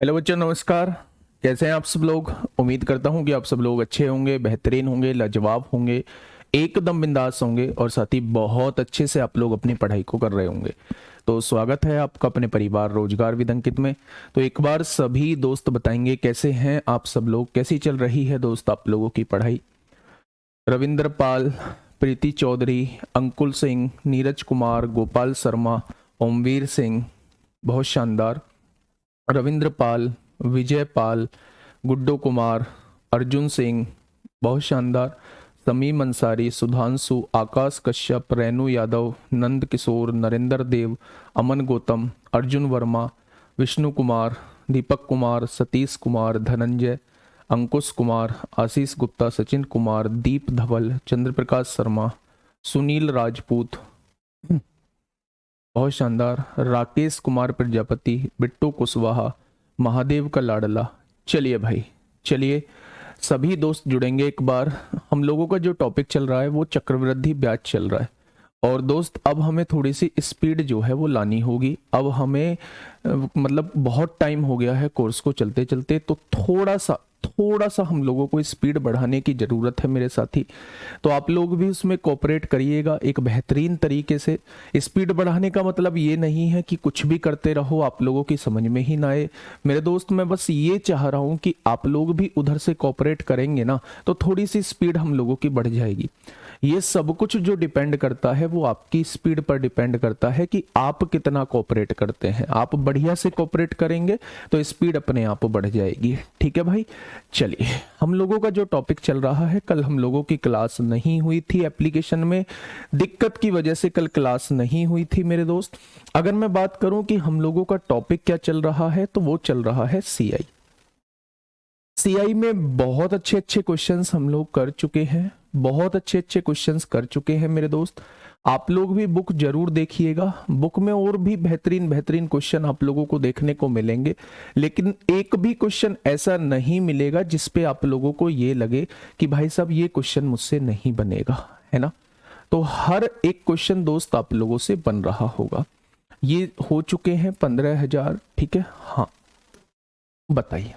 Hello बच्चों, नमस्कार। कैसे हैं आप सब लोग? उम्मीद करता हूं कि आप सब लोग अच्छे होंगे, बेहतरीन होंगे, लाजवाब होंगे, एकदम बिंदास होंगे और साथ ही बहुत अच्छे से आप लोग अपनी पढ़ाई को कर रहे होंगे। तो स्वागत है आपका अपने परिवार रोजगार विद अंकित में। तो एक बार सभी दोस्त बताएंगे कैसे हैं आप सब लोग, कैसी चल रही है दोस्त आप लोगों की पढ़ाई। रविंद्र पाल, प्रीति चौधरी, अंकुल सिंह, नीरज कुमार, गोपाल शर्मा, ओमवीर सिंह, बहुत शानदार। रविंद्र पाल, विजय पाल, गुड्डू कुमार, अर्जुन सिंह, बहुत शानदार। समीम अंसारी, सुधांशु, आकाश कश्यप, रेनू यादव, नंद किशोर, नरेंद्र देव, अमन गौतम, अर्जुन वर्मा, विष्णु कुमार, दीपक कुमार, सतीश कुमार, धनंजय, अंकुश कुमार, आशीष गुप्ता, सचिन कुमार, दीप धवल, चंद्रप्रकाश शर्मा, सुनील राजपूत, बहुत शानदार, राकेश कुमार प्रजापति, बिट्टू कुशवाहा, महादेव का लाडला। चलिए भाई, चलिए सभी दोस्त जुड़ेंगे एक बार। हम लोगों का जो टॉपिक चल रहा है वो चक्रवृद्धि ब्याज चल रहा है। और दोस्त अब हमें थोड़ी सी स्पीड जो है वो लानी होगी। अब हमें मतलब बहुत टाइम हो गया है कोर्स को चलते चलते, तो थोड़ा सा हम लोगों को स्पीड बढ़ाने की ज़रूरत है मेरे साथी। तो आप लोग भी उसमें कोऑपरेट करिएगा एक बेहतरीन तरीके से। स्पीड बढ़ाने का मतलब ये नहीं है कि कुछ भी करते रहो, आप लोगों की समझ में ही ना आए। मेरे दोस्त, मैं बस ये चाह रहा हूँ कि आप लोग भी उधर से कोऑपरेट करेंगे ना, तो थोड़ी सी स्पीड हम लोगों की बढ़ जाएगी। ये सब कुछ जो डिपेंड करता है वो आपकी स्पीड पर डिपेंड करता है कि आप कितना कोऑपरेट करते हैं। आप बढ़िया से कोऑपरेट करेंगे तो स्पीड अपने आप बढ़ जाएगी। ठीक है भाई, चलिए हम लोगों का जो टॉपिक चल रहा है, कल हम लोगों की क्लास नहीं हुई थी, एप्लीकेशन में दिक्कत की वजह से कल क्लास नहीं हुई थी मेरे दोस्त। अगर मैं बात करूं कि हम लोगों का टॉपिक क्या चल रहा है, तो वो चल रहा है सीआई। सीआई में बहुत अच्छे अच्छे क्वेश्चंस हम लोग कर चुके हैं, बहुत अच्छे अच्छे क्वेश्चंस कर चुके हैं मेरे दोस्त। आप लोग भी बुक जरूर देखिएगा, बुक में और भी बेहतरीन बेहतरीन क्वेश्चन आप लोगों को देखने को मिलेंगे। लेकिन एक भी क्वेश्चन ऐसा नहीं मिलेगा जिसपे आप लोगों को ये लगे कि भाई साहब ये क्वेश्चन मुझसे नहीं बनेगा, है ना। तो हर एक क्वेश्चन दोस्त आप लोगों से बन रहा होगा। ये हो चुके हैं 15,000, ठीक है। हाँ बताइए,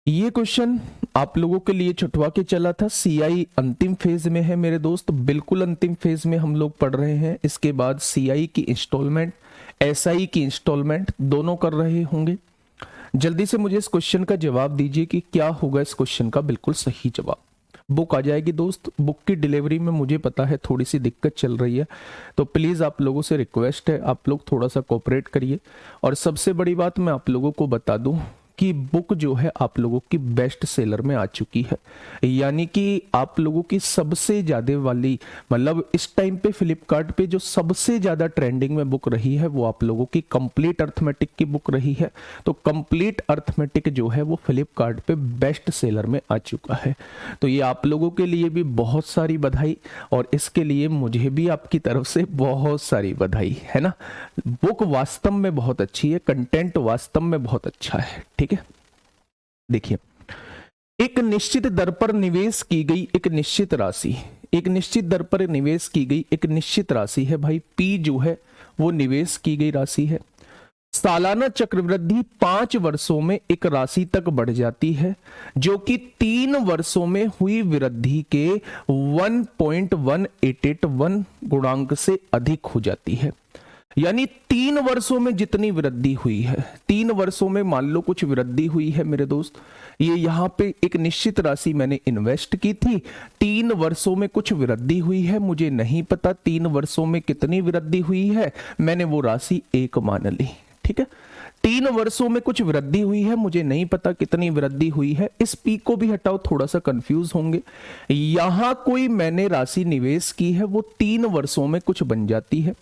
ये क्वेश्चन आप लोगों के लिए छुटवा के चला था। सीआई अंतिम फेज में है मेरे दोस्त, बिल्कुल अंतिम फेज में हम लोग पढ़ रहे हैं। इसके बाद सीआई की इंस्टॉलमेंट, एसआई की इंस्टॉलमेंट दोनों कर रहे होंगे। जल्दी से मुझे इस क्वेश्चन का जवाब दीजिए कि क्या होगा इस क्वेश्चन का बिल्कुल सही जवाब। बुक आ जाएगी दोस्त, बुक की डिलीवरी में मुझे पता है थोड़ी सी दिक्कत चल रही है, तो प्लीज आप लोगों से रिक्वेस्ट है, आप लोग थोड़ा सा कोऑपरेट करिए। और सबसे बड़ी बात मैं आप लोगों को बता दूं कि बुक जो है आप लोगों की बेस्ट सेलर में आ चुकी है। यानी कि आप लोगों की सबसे ज्यादा वाली, मतलब इस टाइम पे फ्लिपकार्ट पे जो सबसे ज्यादा ट्रेंडिंग में बुक रही है वो आप लोगों की कंप्लीट अर्थमेटिक की बुक रही है। तो कंप्लीट अर्थमेटिक जो है वो फ्लिपकार्ट पे बेस्ट सेलर में आ चुका है। तो ये आप लोगों के लिए भी बहुत सारी बधाई, और इसके लिए मुझे भी आपकी तरफ से बहुत सारी बधाई, है ना। बुक वास्तव में बहुत अच्छी है, कंटेंट वास्तव में बहुत अच्छा है, ठीक है। देखिए, एक निश्चित दर पर निवेश की गई एक निश्चित राशि, एक निश्चित दर पर निवेश की गई एक निश्चित राशि है भाई। पी जो है वो निवेश की गई राशि है। सालाना चक्रवृद्धि 5 वर्षों में एक राशि तक बढ़ जाती है जो कि 3 वर्षों में हुई वृद्धि के 1.1881 गुणांक से अधिक हो जाती है। यानी 3 वर्षों में जितनी वृद्धि हुई है, 3 वर्षों में मान लो कुछ वृद्धि हुई है मेरे दोस्त, ये यहाँ पे एक निश्चित राशि मैंने इन्वेस्ट की थी, 3 वर्षों में कुछ वृद्धि हुई है, मुझे नहीं पता 3 वर्षों में कितनी वृद्धि हुई है, मैंने वो राशि 1 मान ली, ठीक है। 3 वर्षों में कुछ वृद्धि हुई है, मुझे नहीं पता कितनी वृद्धि हुई है। इस पी को भी हटाओ, थोड़ा सा कंफ्यूज होंगे। यहां कोई मैंने राशि निवेश की है वो 3 वर्षों में कुछ बन जाती है।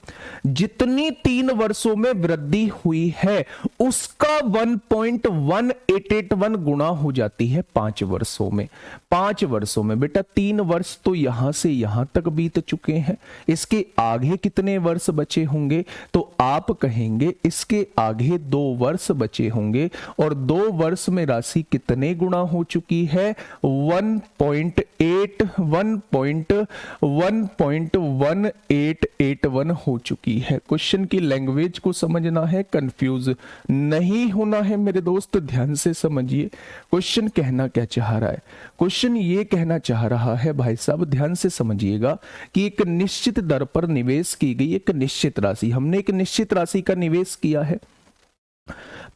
जितनी 3 वर्षों में वृद्धि हुई है उसका 1.181 गुना हो जाती है 5 वर्षों में। 5 वर्षों में बेटा 3 वर्ष तो यहां से यहां तक बीत चुके हैं, इसके आगे कितने वर्ष बचे होंगे, तो आप कहेंगे इसके आगे 2 वर्ष बचे होंगे और 2 वर्ष में राशि कितने गुना हो चुकी है? 1.1881 हो चुकी है। क्वेश्चन की लैंग्वेज को समझना है, कंफ्यूज नहीं होना है मेरे दोस्त, ध्यान से समझिए क्वेश्चन कहना क्या चाह रहा है। क्वेश्चन ये कहना चाह रहा है भाई साहब, ध्यान से समझिएगा कि एक निश्चित दर पर निवेश की गई एक निश्चित राशि, हमने एक निश्चित राशि का निवेश किया है,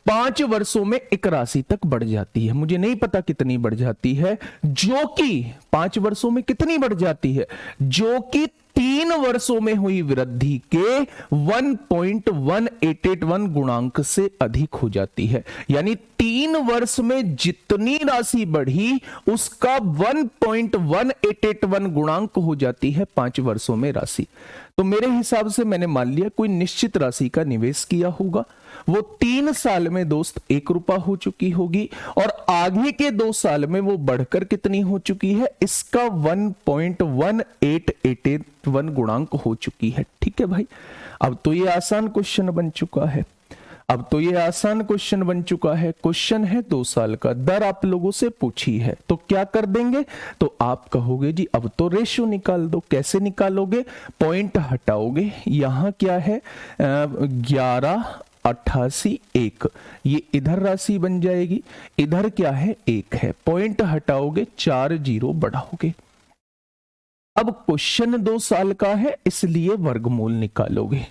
5 वर्षों में एक राशि तक बढ़ जाती है, मुझे नहीं पता कितनी बढ़ जाती है, जो कि 5 वर्षों में कितनी बढ़ जाती है, जो कि 3 वर्षों में हुई वृद्धि के 1.1881 गुणांक से अधिक हो जाती है। यानी 3 वर्ष में जितनी राशि बढ़ी उसका 1.1881 गुणांक हो जाती है 5 वर्षों में राशि। तो मेरे हिसाब से मैंने मान लिया कोई निश्चित राशि का निवेश किया होगा, वो 3 साल में दोस्त 1 रुपया हो चुकी होगी और आगे के 2 साल में वो बढ़कर कितनी हो चुकी है, इसका 1.1881 गुणांक हो चुकी है। ठीक है भाई, अब तो ये आसान क्वेश्चन बन चुका है, अब तो ये आसान क्वेश्चन बन चुका है। क्वेश्चन है 2 साल का, दर आप लोगों से पूछी है, तो क्या कर देंगे, तो आप कहोगे जी अब तो रेशियो निकाल दो। कैसे निकालोगे, पॉइंट हटाओगे, यहां क्या है 11.88 ये इधर राशि बन जाएगी, इधर क्या है 1 है, पॉइंट हटाओगे 4 जीरो बढ़ाओगे। अब क्वेश्चन 2 साल का है इसलिए वर्गमूल निकालोगे,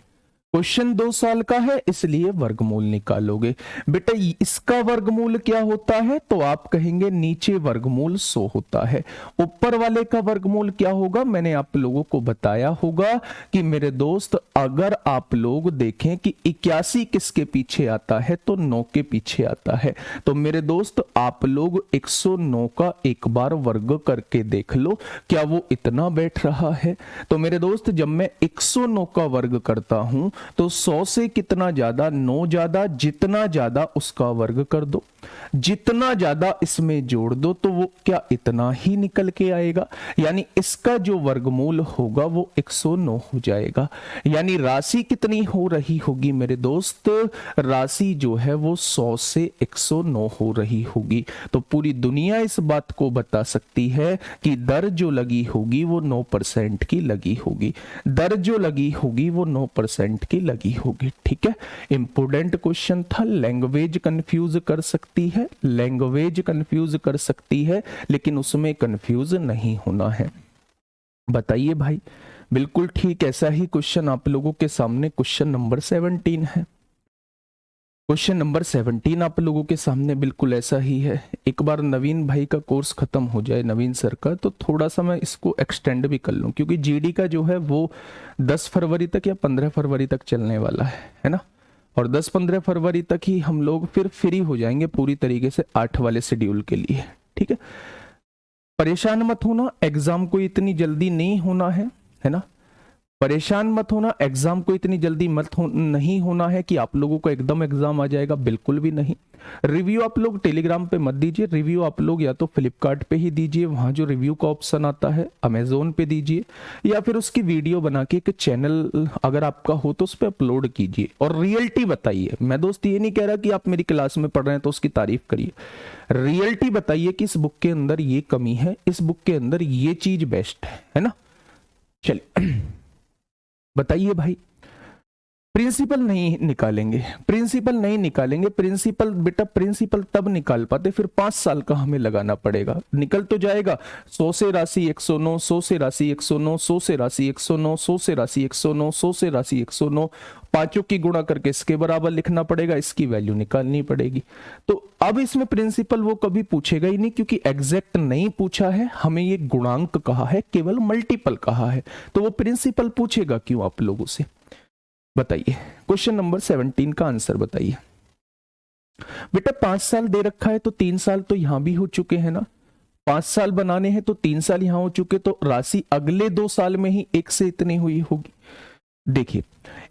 क्वेश्चन 2 साल का है इसलिए वर्गमूल निकालोगे। बेटा इसका वर्गमूल क्या होता है, तो आप कहेंगे नीचे वर्गमूल 100 होता है, ऊपर वाले का वर्गमूल क्या होगा, मैंने आप लोगों को बताया होगा कि मेरे दोस्त अगर आप लोग देखें कि 81 किसके पीछे आता है, तो 9 के पीछे आता है। तो मेरे दोस्त आप लोग 109 का एक बार वर्ग करके देख लो क्या वो इतना बैठ रहा है। तो मेरे दोस्त जब मैं 109 का वर्ग करता हूं तो 100 से कितना ज्यादा, 9 ज्यादा, जितना ज्यादा उसका वर्ग कर दो, जितना ज्यादा इसमें जोड़ दो, तो वो क्या इतना ही निकल के आएगा। यानी इसका जो वर्गमूल होगा वो 109 हो जाएगा। यानी राशि कितनी हो रही होगी मेरे दोस्त, राशि जो है वो 100 से 109 हो रही होगी। तो पूरी दुनिया इस बात को बता सकती है कि दर जो लगी होगी वो 9% की लगी होगी, दर जो लगी होगी वो 9% की लगी होगी। ठीक है, इंपोर्टेंट क्वेश्चन था, लैंग्वेज कंफ्यूज कर सकती है, लैंग्वेज कंफ्यूज कर सकती है, लेकिन उसमें कंफ्यूज नहीं होना है। बताइए भाई, बिल्कुल ठीक ऐसा ही क्वेश्चन आप लोगों के सामने क्वेश्चन नंबर 17 है। क्वेश्चन नंबर 17 आप लोगों के सामने बिल्कुल ऐसा ही है। एक बार नवीन भाई का कोर्स खत्म हो जाए, नवीन सर का, तो थोड़ा सा मैं इसको एक्सटेंड भी कर लूं, क्योंकि जीडी का जो है वो 10 फरवरी तक या 15 फरवरी तक चलने वाला है ना, और 10-15 फरवरी तक ही हम लोग फिर फ्री हो जाएंगे पूरी तरीके से 8 वाले शेड्यूल के लिए। ठीक है, परेशान मत होना, एग्जाम को इतनी जल्दी नहीं होना है ना, परेशान मत होना, एग्जाम को इतनी जल्दी नहीं होना है कि आप लोगों को एकदम एग्जाम आ जाएगा, बिल्कुल भी नहीं। रिव्यू आप लोग टेलीग्राम पे मत दीजिए, रिव्यू आप लोग या तो फ्लिपकार्ट पे ही दीजिए, वहां जो रिव्यू का ऑप्शन आता है, अमेजोन पे दीजिए, या फिर उसकी वीडियो बना के एक चैनल अगर आपका हो तो उस पर अपलोड कीजिए और रियलिटी बताइए। मैं दोस्त ये नहीं कह रहा कि आप मेरी क्लास में पढ़ रहे हैं तो उसकी तारीफ करिए, रियलिटी बताइए कि इस बुक के अंदर ये कमी है, इस बुक के अंदर ये चीज बेस्ट है ना। चलिए बताइए भाई, प्रिंसिपल नहीं निकालेंगे, प्रिंसिपल नहीं निकालेंगे, प्रिंसिपल बेटा प्रिंसिपल तब निकाल पाते, फिर 5 साल का हमें लगाना पड़ेगा। निकल तो जाएगा 100 से राशि 109, 100 से राशि 109, 100 से राशि 109, 100 से राशि 109, 100 से राशि 109, पांचों की गुणा करके इसके बराबर लिखना पड़ेगा, इसकी वैल्यू निकालनी पड़ेगी। तो अब इसमें प्रिंसिपल वो कभी पूछेगा ही नहीं, क्योंकि एग्जैक्ट नहीं पूछा है, हमें ये गुणांक कहा है, केवल मल्टीपल कहा है, तो वो प्रिंसिपल पूछेगा क्यों आप लोगों से। बताइए क्वेश्चन नंबर 17 का आंसर बताइए। बेटा 5 साल दे रखा है तो 3 साल तो यहां भी हो चुके हैं ना, 5 साल बनाने हैं तो 3 साल यहां हो चुके, तो राशि अगले 2 साल में ही 1 से इतनी हुई होगी। देखिए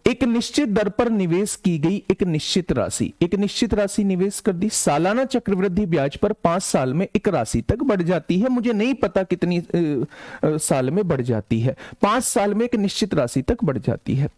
एक निश्चित दर पर निवेश की गई एक निश्चित राशि निवेश कर दी। सालाना चक्रवृद्धि ब्याज पर 5 साल में एक राशि तक बढ़ जाती है। मुझे नहीं पता कितनी साल में बढ़ जाती है, 5 साल में एक निश्चित राशि तक बढ़ जाती है।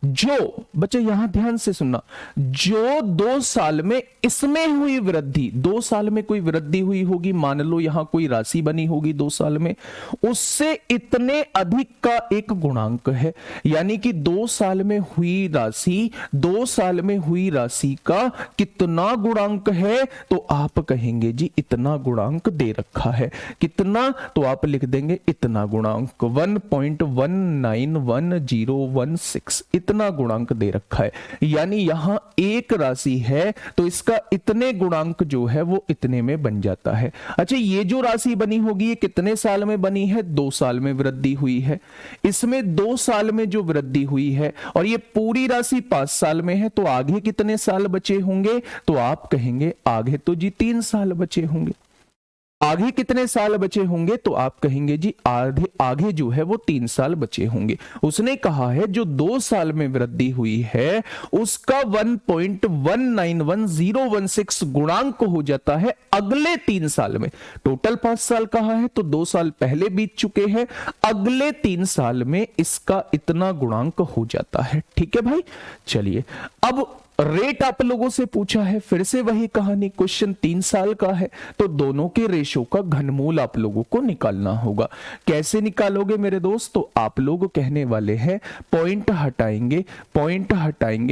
जो बच्चे यहां ध्यान से सुनना, जो 2 साल में इसमें हुई वृद्धि, 2 साल में कोई वृद्धि हुई होगी, मान लो यहां कोई राशि बनी होगी 2 साल में, उससे इतने अधिक का एक गुणांक है। यानी कि 2 साल में हुई राशि, 2 साल में हुई राशि का कितना गुणांक है, तो आप कहेंगे जी इतना गुणांक दे रखा है। कितना, तो आप लिख देंगे इतना गुणांक 1.191016, इतना गुणांक दे रखा है। यानी यहां एक राशि है तो इसका इतने गुणांक जो है वो इतने में बन जाता है। अच्छा, ये जो राशि बनी होगी ये कितने साल में बनी है? 2 साल में वृद्धि हुई है। इसमें 2 साल में जो वृद्धि हुई है और ये पूरी राशि 5 साल में है, तो आगे कितने साल बचे होंगे? तो आप कहेंगे आगे तो जी 3 साल बचे होंगे। आगे कितने साल बचे होंगे? तो आप कहेंगे जी आगे जो है वो 3 साल बचे होंगे। उसने कहा है जो 2 साल में वृद्धि हुई है उसका 1.191016 गुणांक हो जाता है अगले 3 साल में। टोटल 5 साल कहा है तो 2 साल पहले बीत चुके हैं, अगले 3 साल में इसका इतना गुणांक हो जाता है। ठीक है भाई, चलिए अब रेट आप लोगों से पूछा है, फिर से वही कहानी, क्वेश्चन 3 साल का है तो दोनों के रेशो का घनमूल आप लोगों को निकालना होगा। कैसे निकालोगे मेरे दोस्त? तो आप लोग कहने वाले हैं पॉइंट हटाएंगे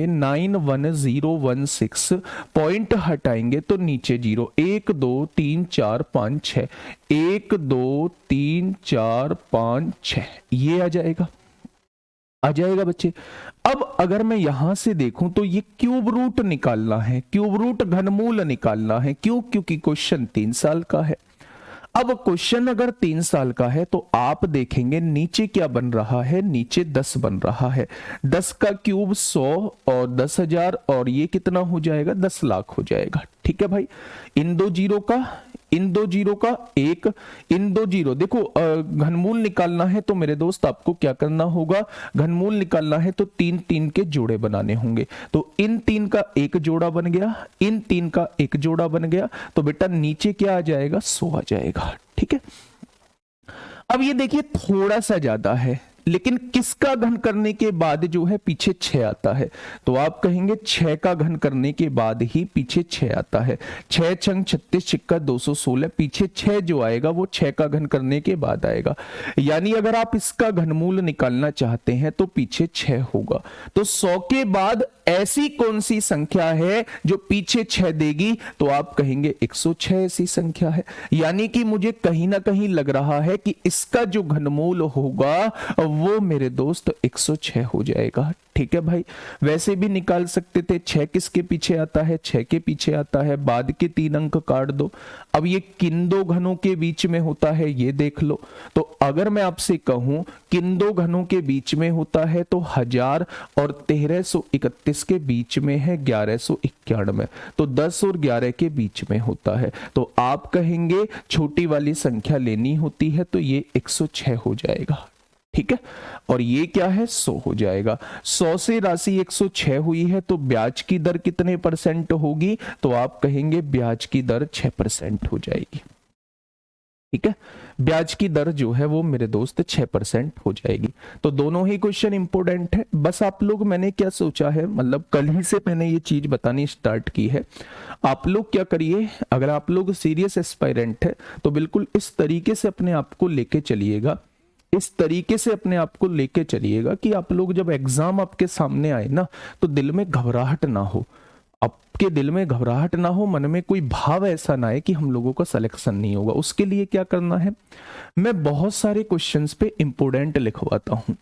91016, पॉइंट हटाएंगे तो नीचे 0, 1 2 3 4 5 6, 1 2 3 4 5 6, ये आ जाएगा बच्चे। अब अगर मैं यहां से देखूं तो ये क्यूब रूट निकालना है, क्यूब रूट घनमूल निकालना है। क्यों? क्योंकि क्वेश्चन 3 साल का है। अब क्वेश्चन अगर 3 साल का है तो आप देखेंगे नीचे क्या बन रहा है, नीचे 10 बन रहा है। 10 का क्यूब 100 और 10,000 और ये कितना हो जाएगा? 10 लाख हो जाएगा। ठीक है भाई, इन दो जीरो का एक, इन दो जीरो देखो, घनमूल निकालना है तो मेरे दोस्त आपको क्या करना होगा? घनमूल निकालना है तो 3 के जोड़े बनाने होंगे। तो इन 3 का एक जोड़ा बन गया, इन 3 का एक जोड़ा बन गया, तो बेटा नीचे क्या आ जाएगा? 100 आ जाएगा। ठीक है, अब ये देखिए थोड़ा सा ज्यादा है, लेकिन किसका घन करने के बाद जो है पीछे 6 आता है? तो आप कहेंगे 6 का घन करने के बाद ही पीछे 6 आता है। 6 छंग 36 छिक्का 216, पीछे 6 जो आएगा वो 6 का घन करने के बाद आएगा। यानी अगर आप इसका घनमूल निकालना चाहते हैं तो पीछे 6 होगा। तो 100 के बाद ऐसी कौन सी संख्या है जो पीछे 6 देगी? तो आप कहेंगे 106 ऐसी संख्या है। यानी कि मुझे कहीं ना कहीं लग रहा है कि इसका जो घनमूल होगा वो मेरे दोस्त 106 हो जाएगा। ठीक है भाई, वैसे भी निकाल सकते थे। 6 किसके पीछे आता है? 6 के पीछे आता है, बाद के 3 अंक काट दो। अब ये किन दो घनों के बीच में होता है ये देख लो। तो अगर मैं आपसे कहूं किन दो घनों के बीच में होता है तो 1000 और 1331 के बीच में है 1191, तो 10 और 11 के बीच में होता है। तो आप कहेंगे छोटी वाली संख्या लेनी होती है तो ये 106 हो जाएगा। ठीक है, और ये क्या है? 100 हो जाएगा। 100 से राशि 106 हुई है तो ब्याज की दर कितने % होगी? तो आप कहेंगे ब्याज की दर 6% हो जाएगी। ठीक है, ब्याज की दर जो है वो मेरे दोस्त 6% हो जाएगी। तो दोनों ही क्वेश्चन इंपोर्टेंट है। बस आप लोग, मैंने क्या सोचा है, मतलब कल ही से मैंने ये चीज बतानी स्टार्ट की है। आप लोग क्या करिए, अगर आप लोग सीरियस एस्पायरेंट है तो बिल्कुल इस तरीके से अपने आप को लेके चलिएगा, इस तरीके से अपने आप को लेके चलिएगा कि आप लोग जब एग्जाम आपके सामने आए ना तो दिल में घबराहट ना हो, आपके दिल में घबराहट ना हो, मन में कोई भाव ऐसा ना आए कि हम लोगों का सिलेक्शन नहीं होगा। उसके लिए क्या करना है, मैं बहुत सारे क्वेश्चंस पे इंपोर्टेंट लिखवाता हूं,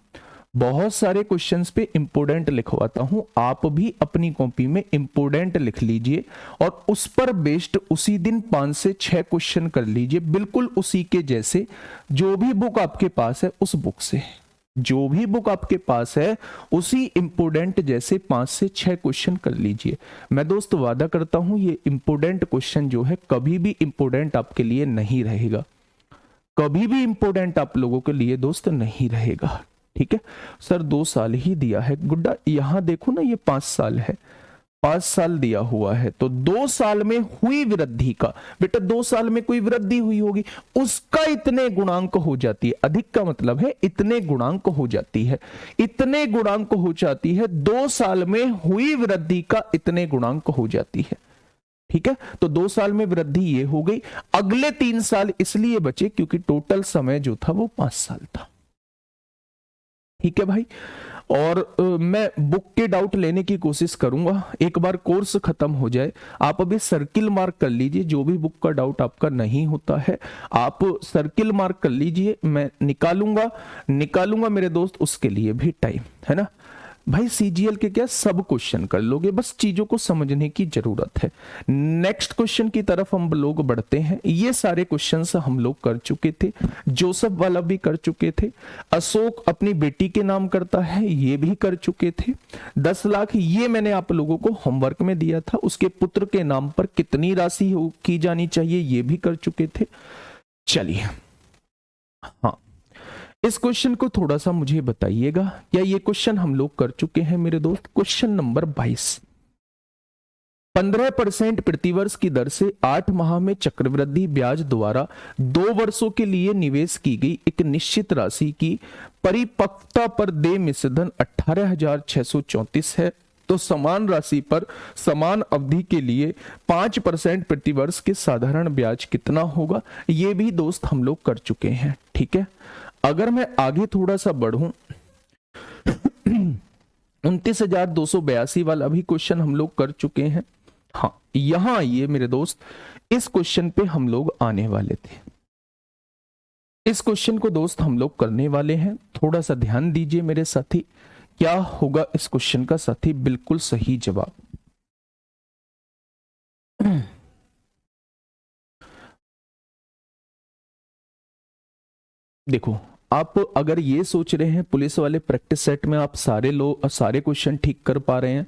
बहुत सारे क्वेश्चंस पे इंपोर्टेंट लिखवाता हूं। आप भी अपनी कॉपी में इंपोर्टेंट लिख लीजिए और उस पर बेस्ड उसी दिन 5 से 6 क्वेश्चन कर लीजिए, बिल्कुल उसी के जैसे। जो भी बुक आपके पास है उस बुक से, जो भी बुक आपके पास है उसी इंपोर्टेंट जैसे 5 से 6 क्वेश्चन कर लीजिए। मैं दोस्त वादा करता हूं ये इंपोर्टेंट क्वेश्चन जो है कभी भी इंपोर्टेंट आपके लिए नहीं रहेगा, कभी भी इंपोर्टेंट आप लोगों के लिए दोस्त नहीं रहेगा। ठीक है सर 2 साल ही दिया है गुड्डा, यहां देखो ना ये 5 साल है, 5 साल दिया हुआ है, तो 2 साल में हुई वृद्धि का, बेटा 2 साल में कोई वृद्धि हुई होगी उसका इतने गुणांक हो जाती है, अधिक का मतलब है इतने गुणांक हो जाती है, इतने गुणांक हो जाती है, 2 साल में हुई वृद्धि का इतने गुणांक हो जाती है। ठीक है, तो 2 साल में वृद्धि ये हो गई, अगले 3 साल इसलिए बचे क्योंकि टोटल समय जो था वो 5 साल था। ठीक है भाई, और मैं बुक के डाउट लेने की कोशिश करूंगा, एक बार कोर्स खत्म हो जाए, आप अभी सर्किल मार्क कर लीजिए, जो भी बुक का डाउट आपका नहीं होता है आप सर्किल मार्क कर लीजिए, मैं निकालूंगा मेरे दोस्त, उसके लिए भी टाइम है ना भाई। सीजीएल के क्या सब क्वेश्चन कर लोगे, बस चीजों को समझने की जरूरत है। नेक्स्ट क्वेश्चन की तरफ हम लोग बढ़ते हैं। ये सारे क्वेश्चंस हम लोग कर चुके थे, जोसेफ वाला भी कर चुके थे, अशोक अपनी बेटी के नाम करता है ये भी कर चुके थे, 10 लाख ये मैंने आप लोगों को होमवर्क में दिया था, उसके पुत्र के नाम पर कितनी राशि की जानी चाहिए ये भी कर चुके थे। चलिए हाँ, इस क्वेश्चन को थोड़ा सा मुझे बताइएगा, क्या ये क्वेश्चन हम लोग कर चुके हैं मेरे दोस्त। क्वेश्चन नंबर 22, 15% प्रतिवर्ष की दर से 8 माह में चक्रवृद्धि ब्याज द्वारा 2 वर्षों के लिए निवेश की गई एक निश्चित राशि की परिपक्वता पर देय मिश्रधन 18,634 है, तो समान राशि पर समान अवधि के लिए 5% प्रतिवर्ष के साधारण ब्याज कितना होगा, ये भी दोस्त हम लोग कर चुके हैं। ठीक है, अगर मैं आगे थोड़ा सा बढ़ूं 29,282 वाला भी क्वेश्चन हम लोग कर चुके हैं। हाँ, यहां आइए मेरे दोस्त, इस क्वेश्चन पे हम लोग आने वाले थे, इस क्वेश्चन को दोस्त हम लोग करने वाले हैं, थोड़ा सा ध्यान दीजिए मेरे साथी। क्या होगा इस क्वेश्चन का साथी बिल्कुल सही जवाब। देखो, आप अगर ये सोच रहे हैं पुलिस वाले प्रैक्टिस सेट में आप सारे क्वेश्चन ठीक कर पा रहे हैं,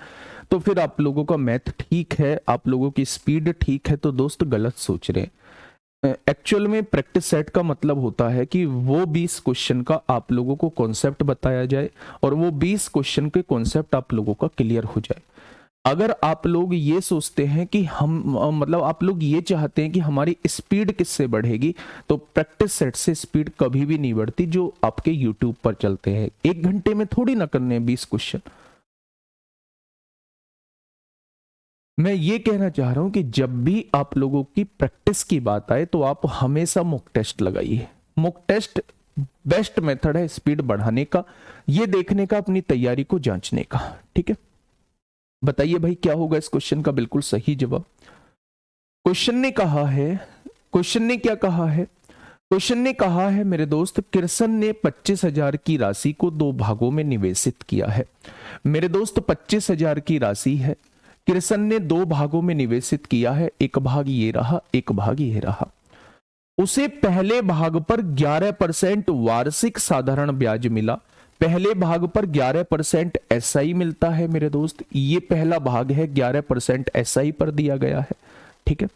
तो फिर आप लोगों का मैथ ठीक है, आप लोगों की स्पीड ठीक है, तो दोस्त गलत सोच रहे हैं। एक्चुअल में प्रैक्टिस सेट का मतलब होता है कि वो 20 क्वेश्चन का आप लोगों को कॉन्सेप्ट बताया जाए और वो 20 क्वेश्चन के कॉन्सेप्ट आप लोगों का क्लियर हो जाए। अगर आप लोग ये सोचते हैं कि हम मतलब आप लोग ये चाहते हैं कि हमारी स्पीड किससे बढ़ेगी, तो प्रैक्टिस सेट से स्पीड कभी भी नहीं बढ़ती, जो आपके यूट्यूब पर चलते हैं। 1 घंटे में थोड़ी ना करने 20 क्वेश्चन। मैं ये कहना चाह रहा हूं कि जब भी आप लोगों की प्रैक्टिस की बात आए तो आप हमेशा मॉक टेस्ट लगाइए। मॉक टेस्ट बेस्ट मेथड है स्पीड बढ़ाने का, ये देखने का, अपनी तैयारी को जांचने का। ठीक है, बताइए भाई क्या होगा इस क्वेश्चन का बिल्कुल सही जवाब। क्वेश्चन ने कहा है, क्वेश्चन ने क्या कहा है, क्वेश्चन ने कहा है मेरे दोस्त, कृष्ण ने 25,000 की राशि को 2 भागों में निवेशित किया है। मेरे दोस्त 25,000 की राशि है, कृष्ण ने 2 भागों में निवेशित किया है, एक भाग ये रहा, एक भाग ये रहा। उसे पहले भाग पर 11% वार्षिक साधारण ब्याज मिला, पहले भाग पर 11% एसआई मिलता है मेरे दोस्त, ये पहला भाग है, 11% एसआई पर दिया गया है। ठीक है,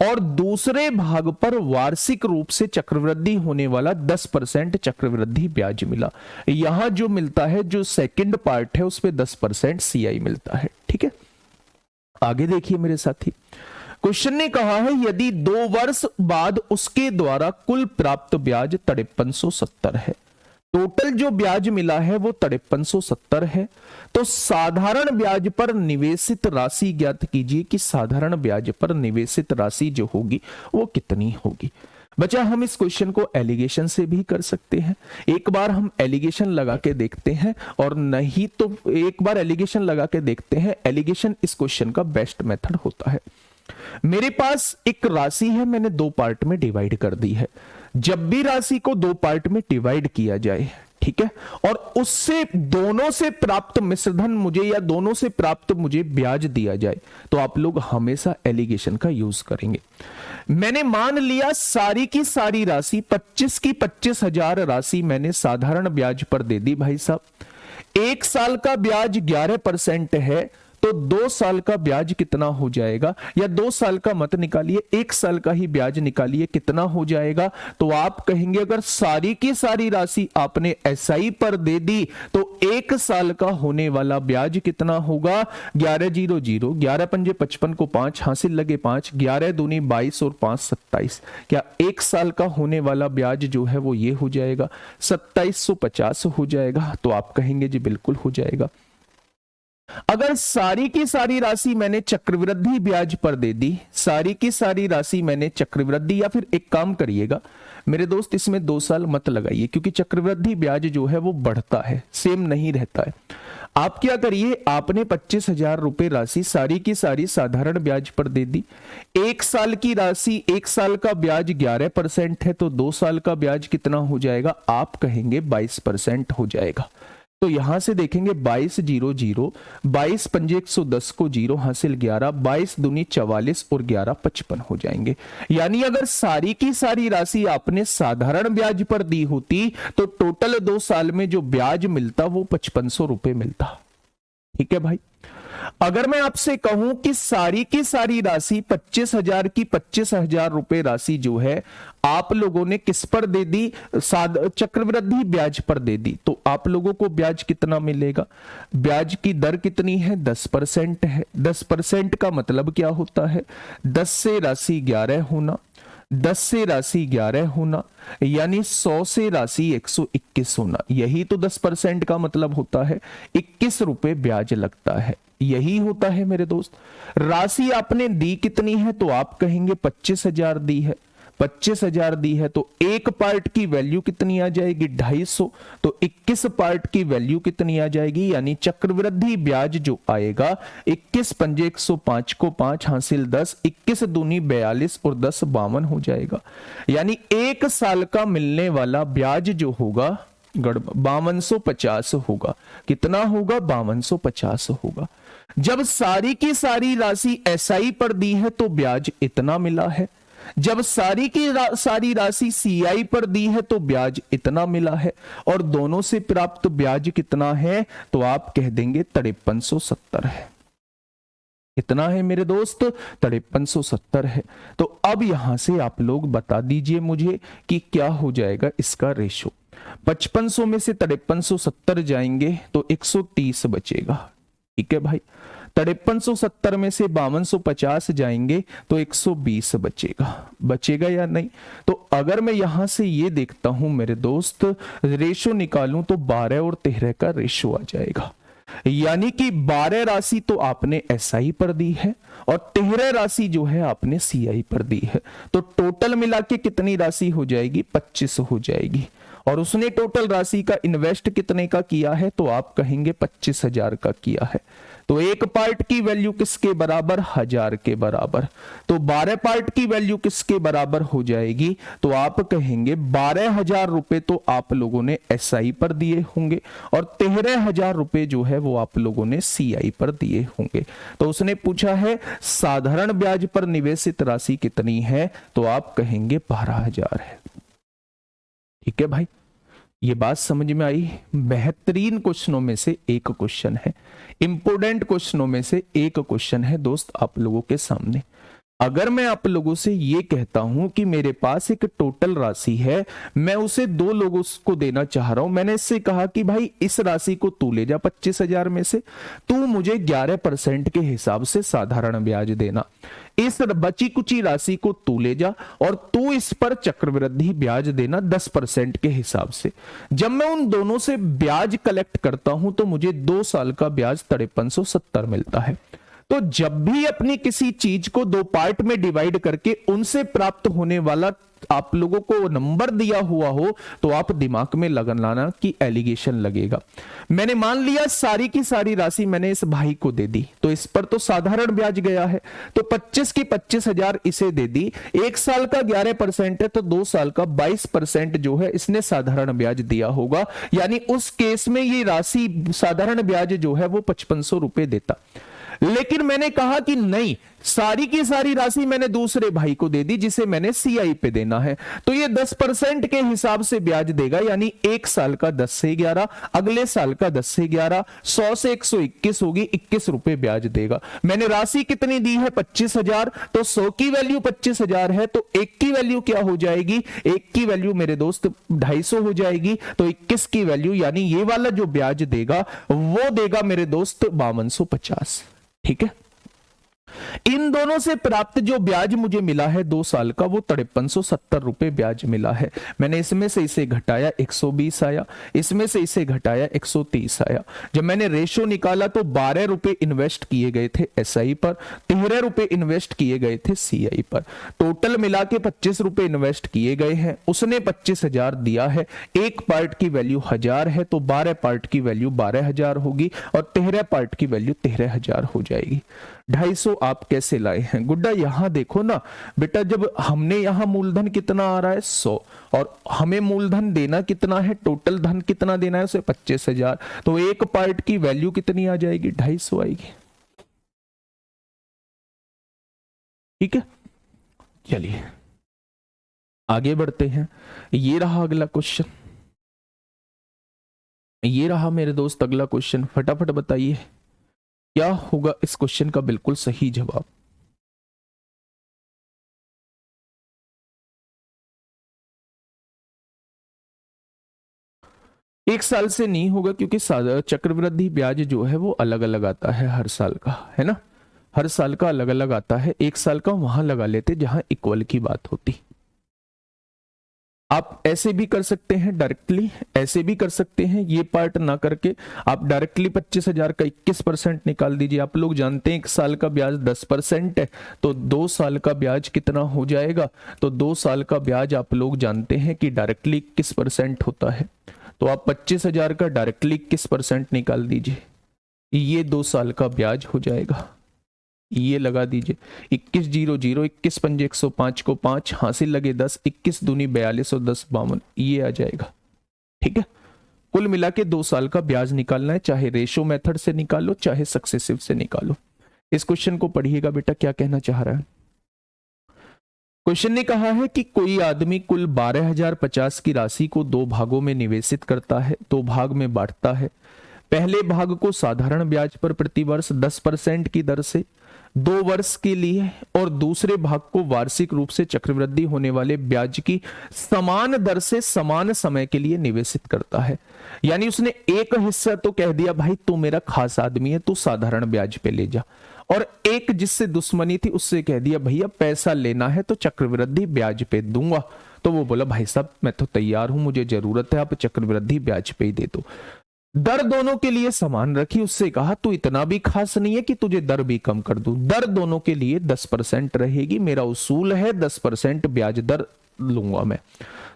और दूसरे भाग पर वार्षिक रूप से चक्रवृद्धि होने वाला 10% चक्रवृद्धि ब्याज मिला। यहां जो मिलता है, जो सेकंड पार्ट है, उस पे 10% सीआई मिलता है। ठीक है, आगे देखिए मेरे साथी, क्वेश्चन ने कहा है यदि 2 वर्ष बाद उसके द्वारा कुल प्राप्त ब्याज 5370 है, टोटल जो ब्याज मिला है वो 5370 है, तो साधारण ब्याज पर निवेशित राशि ज्ञात कीजिए कि साधारण ब्याज पर निवेशित राशि जो होगी वो कितनी होगी। बच्चा, हम इस क्वेश्चन को एलिगेशन से भी कर सकते हैं। एक बार हम एलिगेशन लगा के देखते हैं, और नहीं तो एक बार एलिगेशन लगा के देखते हैं। एलिगेशन इस क्वेश्चन का बेस्ट मेथड होता है। मेरे पास एक राशि है, मैंने 2 पार्ट में डिवाइड कर दी है। जब भी राशि को 2 पार्ट में डिवाइड किया जाए, ठीक है, और उससे दोनों से प्राप्त मिश्रधन मुझे, या दोनों से प्राप्त मुझे ब्याज दिया जाए, तो आप लोग हमेशा एलिगेशन का यूज करेंगे। मैंने मान लिया सारी की सारी राशि 25 की 25,000 राशि मैंने साधारण ब्याज पर दे दी भाई साहब। 1 साल का ब्याज 11% है, तो 2 साल का ब्याज कितना हो जाएगा, या 2 साल का मत निकालिए, 1 साल का ही ब्याज निकालिए, कितना हो जाएगा। तो आप कहेंगे अगर सारी की सारी राशि आपने एसआई पर दे दी तो 1 साल का होने वाला ब्याज कितना होगा, 1100, 11 पंजे 55 को 5 हासिल लगे 5, 11 दूनी 22 और 5 27। क्या 1 साल का होने वाला ब्याज जो है वो ये हो जाएगा 2750 हो जाएगा। तो आप कहेंगे जी बिल्कुल हो जाएगा। अगर सारी की सारी राशि मैंने चक्रवृद्धि ब्याज पर दे दी, सारी की सारी राशि मैंने चक्रवृद्धि, या फिर एक काम करिएगा मेरे दोस्त, इसमें 2 साल मत लगाइए क्योंकि चक्रवृद्धि ब्याज जो है वो बढ़ता है, सेम नहीं रहता है। आप क्या करिए, आपने 25,000 रुपए राशि सारी की सारी साधारण ब्याज पर दे दी। 1 साल की राशि, 1 साल का ब्याज 11% है, तो 2 साल का ब्याज कितना हो जाएगा, आप कहेंगे 22% हो जाएगा। तो यहां से देखेंगे 2200, 22 पंजे 110 को 0 हासिल 11, 22 दूनी 44 और 11 55 हो जाएंगे। यानी अगर सारी की सारी राशि आपने साधारण ब्याज पर दी होती तो टोटल 2 साल में जो ब्याज मिलता वो 5500 रुपए मिलता। ठीक है भाई। अगर मैं आपसे कहूं कि सारी की सारी राशि 25,000 की 25,000 रुपए राशि जो है आप लोगों ने किस पर दे दी, चक्रवृद्धि ब्याज पर दे दी, तो आप लोगों को ब्याज कितना मिलेगा, ब्याज की दर कितनी है, 10% है। 10% का मतलब क्या होता है, 10 से राशि 11 होना, 10 से राशि 11 होना, यानी 100 से राशि 121 होना। यही तो 10% का मतलब होता है, 21 रुपए ब्याज लगता है, यही होता है मेरे दोस्त। राशि आपने दी कितनी है, तो आप कहेंगे 25,000 दी है। 25,000 दी है तो एक पार्ट की वैल्यू कितनी आ जाएगी, 250, तो 21 पार्ट की वैल्यू कितनी आ जाएगी, यानी चक्रवृद्धि ब्याज जो आएगा 21 पंजे 105 को 5 हासिल 10, 21 दूनी 42 और 10 52 हो जाएगा। यानी 1 साल का मिलने वाला ब्याज जो होगा 5250 होगा। कितना होगा, 5250 होगा। जब सारी की सारी राशि एसआई पर दी है तो ब्याज इतना मिला है, जब सारी की सारी राशि सीआई पर दी है तो ब्याज इतना मिला है, और दोनों से प्राप्त ब्याज कितना है, तो आप कह देंगे 5370 है। कितना है मेरे दोस्त, 5370 है। तो अब यहां से आप लोग बता दीजिए मुझे कि क्या हो जाएगा इसका रेशो। 5500 में से 5370 जाएंगे तो 130 बचेगा। ठीक है भाई। 5370 में से 5250 जाएंगे तो 120 बचेगा या नहीं। तो अगर मैं यहां से ये देखता हूं मेरे दोस्त, रेशो निकालूं तो 12 और 13 का रेशो आ जाएगा। यानी कि 12 राशि तो आपने एसआई पर दी है और 13 राशि जो है आपने सीआई पर दी है। तो टोटल मिला के कितनी राशि हो जाएगी, 25 हो जाएगी। और उसने टोटल राशि का इन्वेस्ट कितने का किया है, तो आप कहेंगे 25,000 का किया है। तो एक पार्ट की वैल्यू किसके बराबर, 1000 के बराबर। तो 12 पार्ट की वैल्यू किसके बराबर हो जाएगी, तो आप कहेंगे 12,000 रुपए तो आप लोगों ने एसआई पर दिए होंगे और 13,000 रुपए जो है वो आप लोगों ने सीआई पर दिए होंगे। तो उसने पूछा है साधारण ब्याज पर निवेशित राशि कितनी है, तो आप कहेंगे 12,000 है। ठीक है भाई, ये बात समझ में आई। बेहतरीन क्वेश्चनों में से एक क्वेश्चन है, इंपोर्टेंट क्वेश्चनों में से एक क्वेश्चन है दोस्त आप लोगों के सामने। अगर मैं आप लोगों से ये कहता हूं कि मेरे पास एक टोटल राशि है, मैं उसे 2 लोगों को देना चाह रहा हूं, मैंने इससे कहा कि भाई इस राशि को तू ले जा 25,000 में से, तू मुझे 11% के हिसाब से साधारण ब्याज देना, इस बची कुची राशि को तू ले जा और तू इस पर चक्रवृद्धि ब्याज देना 10% के हिसाब से। जब मैं उन दोनों से ब्याज कलेक्ट करता हूं तो मुझे 2 साल का ब्याज 5370 मिलता है। तो जब भी अपनी किसी चीज को 2 पार्ट में डिवाइड करके उनसे प्राप्त होने वाला आप लोगों को नंबर दिया हुआ हो तो आप दिमाग में लगाना कि एलिगेशन लगेगा। मैंने मान लिया सारी की सारी राशि मैंने इस भाई को दे दी, तो इस पर तो साधारण ब्याज गया है, तो 25 की 25,000 इसे दे दी। 1 साल का 11% है तो 2 साल का 22% जो है इसने साधारण ब्याज दिया होगा। यानी उस केस में ये राशि साधारण ब्याज जो है वो 5500 रुपए देता। लेकिन मैंने कहा कि नहीं, सारी की सारी राशि मैंने दूसरे भाई को दे दी जिसे मैंने सीआई पे देना है, तो ये 10% के हिसाब से ब्याज देगा, यानी एक साल का 10 से 11, अगले साल का 10 से 11, 100 से 121 होगी, 21 रुपए ब्याज देगा। मैंने राशि कितनी दी है? 25,000, तो 100 की वैल्यू 25,000 है, तो एक की वैल्यू क्या हो जाएगी? एक की वैल्यू मेरे दोस्त 250 हो जाएगी, तो 21 की वैल्यू यानी ये वाला जो ब्याज देगा वो देगा मेरे दोस्त 5250। ठीक है, इन दोनों से प्राप्त जो ब्याज मुझे मिला है 2 साल का, वो 5370 रुपए ब्याज मिला है। मैंने इसमें से इसे घटाया, 120 आया, इसमें से इसे घटाया, 130 आया। जब मैंने रेशो निकाला तो 12 रुपए इन्वेस्ट किए गए थे एसआई पर, 13 रुपए इन्वेस्ट किए गए थे सीआई पर, टोटल मिला के 25 रुपए इन्वेस्ट किए गए हैं। उसने 25,000 दिया है, एक पार्ट की वैल्यू 1000 है, तो 12 पार्ट की वैल्यू 12,000 होगी और 13 पार्ट की वैल्यू 13,000 हो जाएगी। 250 आप कैसे लाए हैं? गुड्डा यहां देखो ना बेटा, जब हमने यहां मूलधन कितना आ रहा है 100 और हमें मूलधन देना कितना है, टोटल धन कितना देना है उसे 25,000, तो एक पार्ट की वैल्यू कितनी आ जाएगी? 250 आएगी। ठीक है, चलिए आगे बढ़ते हैं। ये रहा अगला क्वेश्चन, ये रहा मेरे दोस्त अगला क्वेश्चन। फटाफट बताइए क्या होगा इस क्वेश्चन का बिल्कुल सही जवाब। एक साल से नहीं होगा क्योंकि चक्रवृद्धि ब्याज जो है वो अलग अलग आता है हर साल का, है ना, हर साल का अलग अलग आता है। एक साल का वहां लगा लेते जहां इक्वल की बात होती। आप ऐसे भी कर सकते हैं डायरेक्टली, ऐसे भी कर सकते हैं, ये पार्ट ना करके आप डायरेक्टली 25,000 का 21% निकाल दीजिए। आप लोग जानते हैं एक साल का ब्याज 10% है, तो 2 साल का ब्याज कितना हो जाएगा? तो 2 साल का ब्याज आप लोग जानते हैं कि डायरेक्टली 21% होता है, तो आप 25,000 का डायरेक्टली 21% निकाल दीजिए, ये 2 साल का ब्याज हो जाएगा। ये लगा दीजिए 21 0 0, 21 पंजे 105 को 5 हासिल लगे 10, 21 दूनी 42 और 10 52, ये आ जाएगा। ठीक है, कुल मिला के 2 साल का ब्याज निकालना है, चाहे रेशो मेथड से निकालो चाहे सक्सेसिव से निकालो। इस क्वेश्चन को पढ़िएगा बेटा, क्या कहना चाह रहा है। क्वेश्चन ने कहा है कि कोई आदमी कुल 12,050 की राशि को 2 भागों में निवेशित करता है, 2 भाग में बांटता है। पहले भाग को साधारण ब्याज पर प्रतिवर्ष 10% की दर से 2 वर्ष के लिए और दूसरे भाग को वार्षिक रूप से चक्रवृद्धि होने वाले ब्याज की समान दर से समान समय के लिए निवेशित करता है। यानी उसने एक हिस्सा तो कह दिया भाई तू मेरा खास आदमी है, तू साधारण ब्याज पे ले जा, और एक जिससे दुश्मनी थी उससे कह दिया भैया पैसा लेना है तो चक्रवृद्धि ब्याज पे दूंगा। तो वो बोला भाई साहब मैं तो तैयार हूं, मुझे जरूरत है, आप चक्रवृद्धि ब्याज पे ही दे दो। दर दोनों के लिए समान रखी, उससे कहा तू इतना भी खास नहीं है कि तुझे दर भी कम कर दूं, दर दोनों के लिए 10% रहेगी, मेरा उसूल है 10% ब्याज दर लूंगा मैं।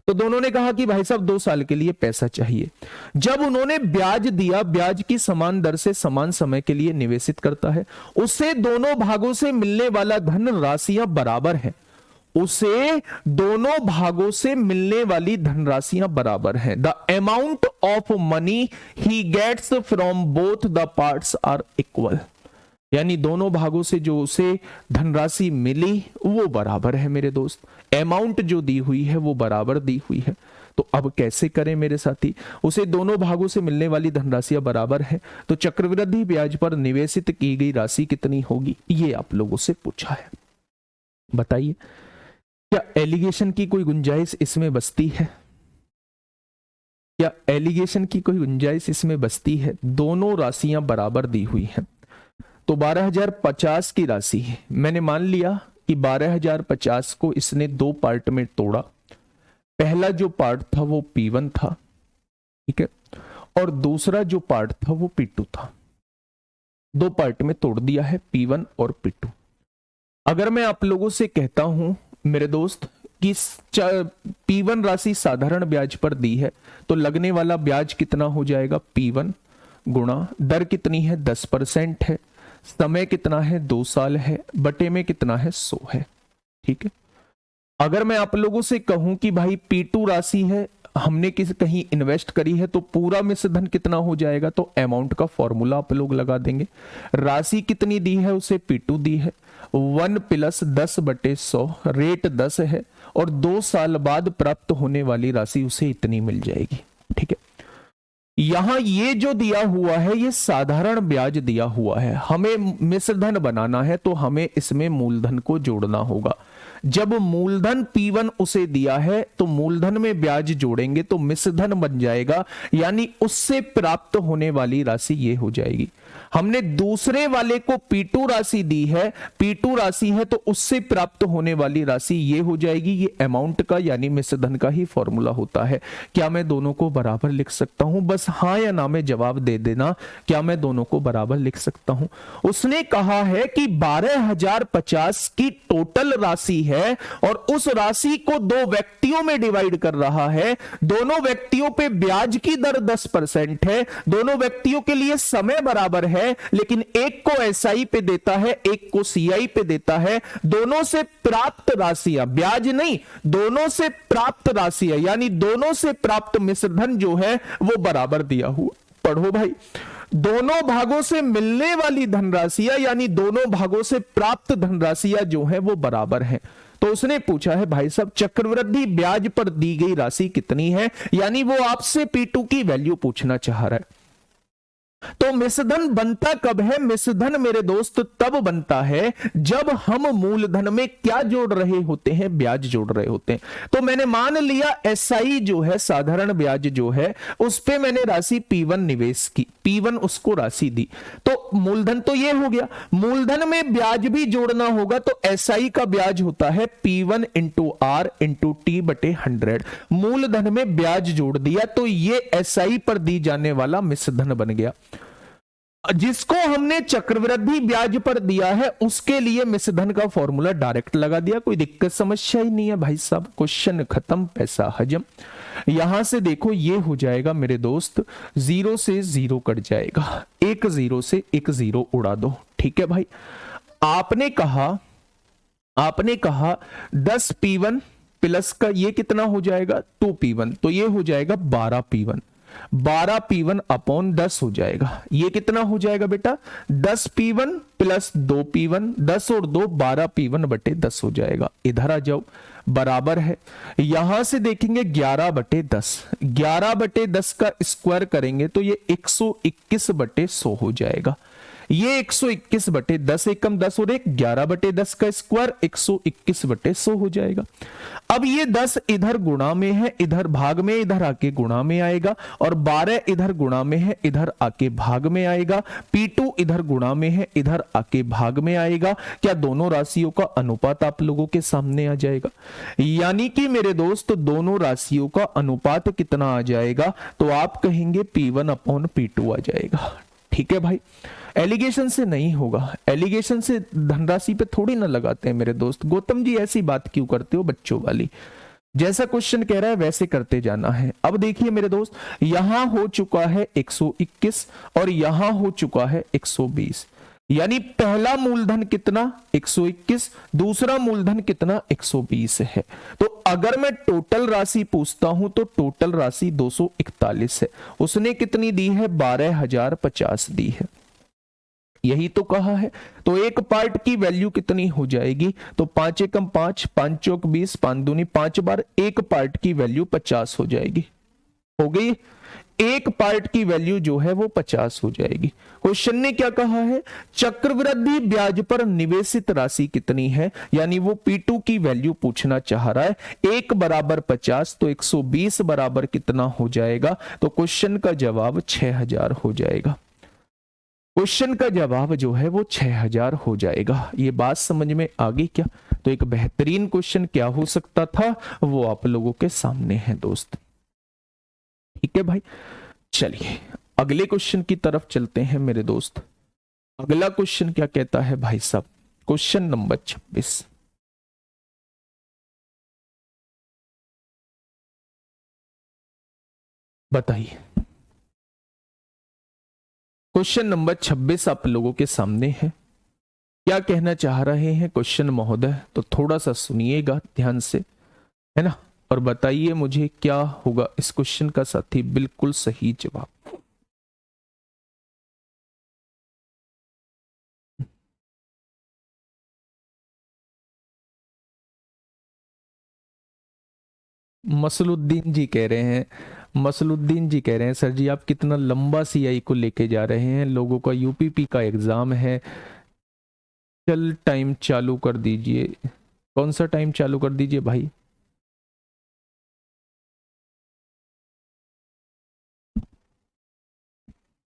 तो दोनों ने कहा कि भाई साहब 2 साल के लिए पैसा चाहिए। जब उन्होंने ब्याज दिया, ब्याज की समान दर से समान समय के लिए निवेशित करता है, उससे दोनों भागों से मिलने वाला धन राशियां बराबर हैं, उसे दोनों भागों से मिलने वाली धनराशियां बराबर हैं। The amount of money he gets from both the parts are equal, यानी दोनों भागों से जो उसे धनराशि मिली वो बराबर है मेरे दोस्त, अमाउंट जो दी हुई है वो बराबर दी हुई है। तो अब कैसे करें मेरे साथी, उसे दोनों भागों से मिलने वाली धनराशियां बराबर है, तो चक्रवृद्धि ब्याज पर निवेशित की गई राशि कितनी होगी, ये आप लोगों से पूछा है। बताइए क्या एलिगेशन की कोई गुंजाइश इसमें बचती है? क्या एलिगेशन की कोई गुंजाइश इसमें बचती है? दोनों राशियां बराबर दी हुई हैं, तो 12,050 की राशि मैंने मान लिया कि 12,050 को इसने 2 पार्ट में तोड़ा। पहला जो पार्ट था वो P1 था, ठीक है, और दूसरा जो पार्ट था वो P2 था। 2 पार्ट में तोड़ दिया है, P1 और P2। अगर मैं आप लोगों से कहता हूं मेरे दोस्त कि P1 राशि साधारण ब्याज पर दी है, तो लगने वाला ब्याज कितना हो जाएगा, P1 गुणा दर कितनी है 10% है, समय कितना है 2 साल है, बटे में कितना है 100 है। ठीक है, अगर मैं आप लोगों से कहूं कि भाई P2 राशि है हमने किसी कहीं इन्वेस्ट करी है तो पूरा मिश्र धन कितना हो जाएगा, तो अमाउंट का फॉर्मूला आप लोग लगा देंगे। राशि कितनी दी है, उसे P2 दी है 1 + 10/100, रेट 10 है और 2 साल बाद प्राप्त होने वाली राशि उसे इतनी मिल जाएगी। ठीक है, यहां ये जो दिया हुआ है ये साधारण ब्याज दिया हुआ है, हमें मिश्र धन बनाना है तो हमें इसमें मूलधन को जोड़ना होगा। जब मूलधन P1 उसे दिया है तो मूलधन में ब्याज जोड़ेंगे तो मिश्र धन बन जाएगा, यानी उससे प्राप्त होने वाली राशि ये हो जाएगी। हमने दूसरे वाले को P2 राशि दी है, P2 राशि है तो उससे प्राप्त होने वाली राशि ये हो जाएगी। ये अमाउंट का यानी मिश्र धन का ही फॉर्मूला होता है। क्या मैं दोनों को बराबर लिख सकता हूं? बस हाँ या ना में जवाब दे देना, क्या मैं दोनों को बराबर लिख सकता हूं? उसने कहा है कि 12,050 की टोटल राशि है और उस राशि को 2 व्यक्तियों में डिवाइड कर रहा है। दोनों व्यक्तियों पे ब्याज की दर 10% है, दोनों व्यक्तियों के लिए समय बराबर है, लेकिन एक को एसआई पे देता है, एक को सीआई पे देता है। दोनों से प्राप्त राशियां, ब्याज नहीं, दोनों से प्राप्त राशियां यानी दोनों से प्राप्त मिश्र धन जो है वो बराबर दिया हुआ। पढ़ो भाई, दोनों भागों से मिलने वाली धनराशियां यानी दोनों भागों से प्राप्त धनराशियां जो है वो बराबर हैं। तो उसने पूछा है भाई साहब चक्रवृद्धि ब्याज पर दी गई राशि कितनी है, यानी वो आपसे P2 की वैल्यू पूछना चाह रहा है। तो मिश्र धन बनता कब है? मिश्र धन मेरे दोस्त तब बनता है जब हम मूलधन में क्या जोड़ रहे होते हैं, ब्याज जोड़ रहे होते हैं। तो मैंने मान लिया एसआई जो है साधारण ब्याज जो है उस पे मैंने राशि P1 निवेश की, P1 उसको राशि दी, तो मूलधन तो ये हो गया। मूलधन में ब्याज भी जोड़ना होगा तो एसआई का ब्याज होता है P1 × R × T/100। मूलधन में ब्याज जोड़ दिया तो ये एसआई पर दी जाने वाला मिश्र धन बन गया। जिसको हमने चक्रवृद्धि ब्याज पर दिया है उसके लिए मिश्र धन का फॉर्मूला डायरेक्ट लगा दिया, कोई दिक्कत समस्या ही नहीं है भाई साहब। क्वेश्चन खत्म, पैसा हजम। यहां से देखो ये हो जाएगा मेरे दोस्त, 0 से 0 कट जाएगा, एक 0 से एक 0 उड़ा दो। ठीक है भाई, आपने कहा 10 P1 प्लस का ये कितना हो जाएगा 2 P1, तो ये हो जाएगा 12 P1। 12 P1 अपॉन 10 हो जाएगा। ये कितना हो जाएगा बेटा 10 P1 प्लस 2 P1, 10 और 2 12 P1/10 हो जाएगा। इधर आ जाओ, बराबर है, यहां से देखेंगे 11/10, 11/10 का स्क्वायर करेंगे तो ये 121/100 हो जाएगा। ये 121/10, एकम 10 और 1 11/10 का स्क्वायर 121/100 हो जाएगा। अब ये 10 इधर गुणा में है, इधर भाग में, इधर आके गुणा में आएगा, और 12 इधर गुणा में है, इधर आके भाग में आएगा। P2 इधर गुणा में है, इधर आके भाग में आएगा। क्या दोनों राशियों का अनुपात आप लोगों के सामने आ जाएगा? यानी कि मेरे दोस्त दोनों राशियों का अनुपात कितना आ जाएगा, तो आप कहेंगे P1/P2 आ जाएगा। ठीक है भाई, एलिगेशन से नहीं होगा, एलिगेशन से धनराशि पे थोड़ी ना लगाते हैं मेरे दोस्त। गौतम जी ऐसी बात क्यों करते हो बच्चों वाली? जैसा क्वेश्चन कह रहा है वैसे करते जाना है। अब देखिए मेरे दोस्त, यहां हो चुका है 121 और यहां हो चुका है 120, यानी पहला मूलधन कितना 121, दूसरा मूलधन कितना 120 है। तो अगर मैं टोटल राशि पूछता हूं तो टोटल राशि 241 है। उसने कितनी दी है 12,050 दी है, यही तो कहा है। तो एक पार्ट की वैल्यू कितनी हो जाएगी, तो 5 एकम 5, 5 चौक 20, 5 दूनी 5 बार, एक पार्ट की वैल्यू 50 हो जाएगी। हो गई, एक पार्ट की वैल्यू जो है वो 50 हो जाएगी। क्वेश्चन ने क्या कहा है, चक्रवृद्धि ब्याज पर निवेशित राशि कितनी है, यानी वो P2 की वैल्यू पूछना चाह रहा है। 1 = 50 तो 120 बराबर कितना हो जाएगा, तो क्वेश्चन का जवाब 6000 हो जाएगा। क्वेश्चन का जवाब जो है वो 6000 हो जाएगा। ये बात समझ में आ गई क्या? तो एक बेहतरीन क्वेश्चन क्या हो सकता था वो आप लोगों के सामने है दोस्त। ठीक है भाई, चलिए अगले क्वेश्चन की तरफ चलते हैं मेरे दोस्त। अगला क्वेश्चन क्या कहता है भाई साहब, क्वेश्चन नंबर 26। बताइए, क्वेश्चन नंबर 26 आप लोगों के सामने है। क्या कहना चाह रहे हैं क्वेश्चन महोदय, तो थोड़ा सा सुनिएगा ध्यान से, है ना। और बताइए मुझे क्या होगा इस क्वेश्चन का साथी बिल्कुल सही जवाब। मसलुद्दीन जी कह रहे हैं, मसलुद्दीन जी कह रहे हैं सर जी आप कितना लंबा सीआई को लेके जा रहे हैं, लोगों का यूपीपी का एग्जाम है। चल टाइम चालू कर दीजिए। कौन सा टाइम चालू कर दीजिए भाई?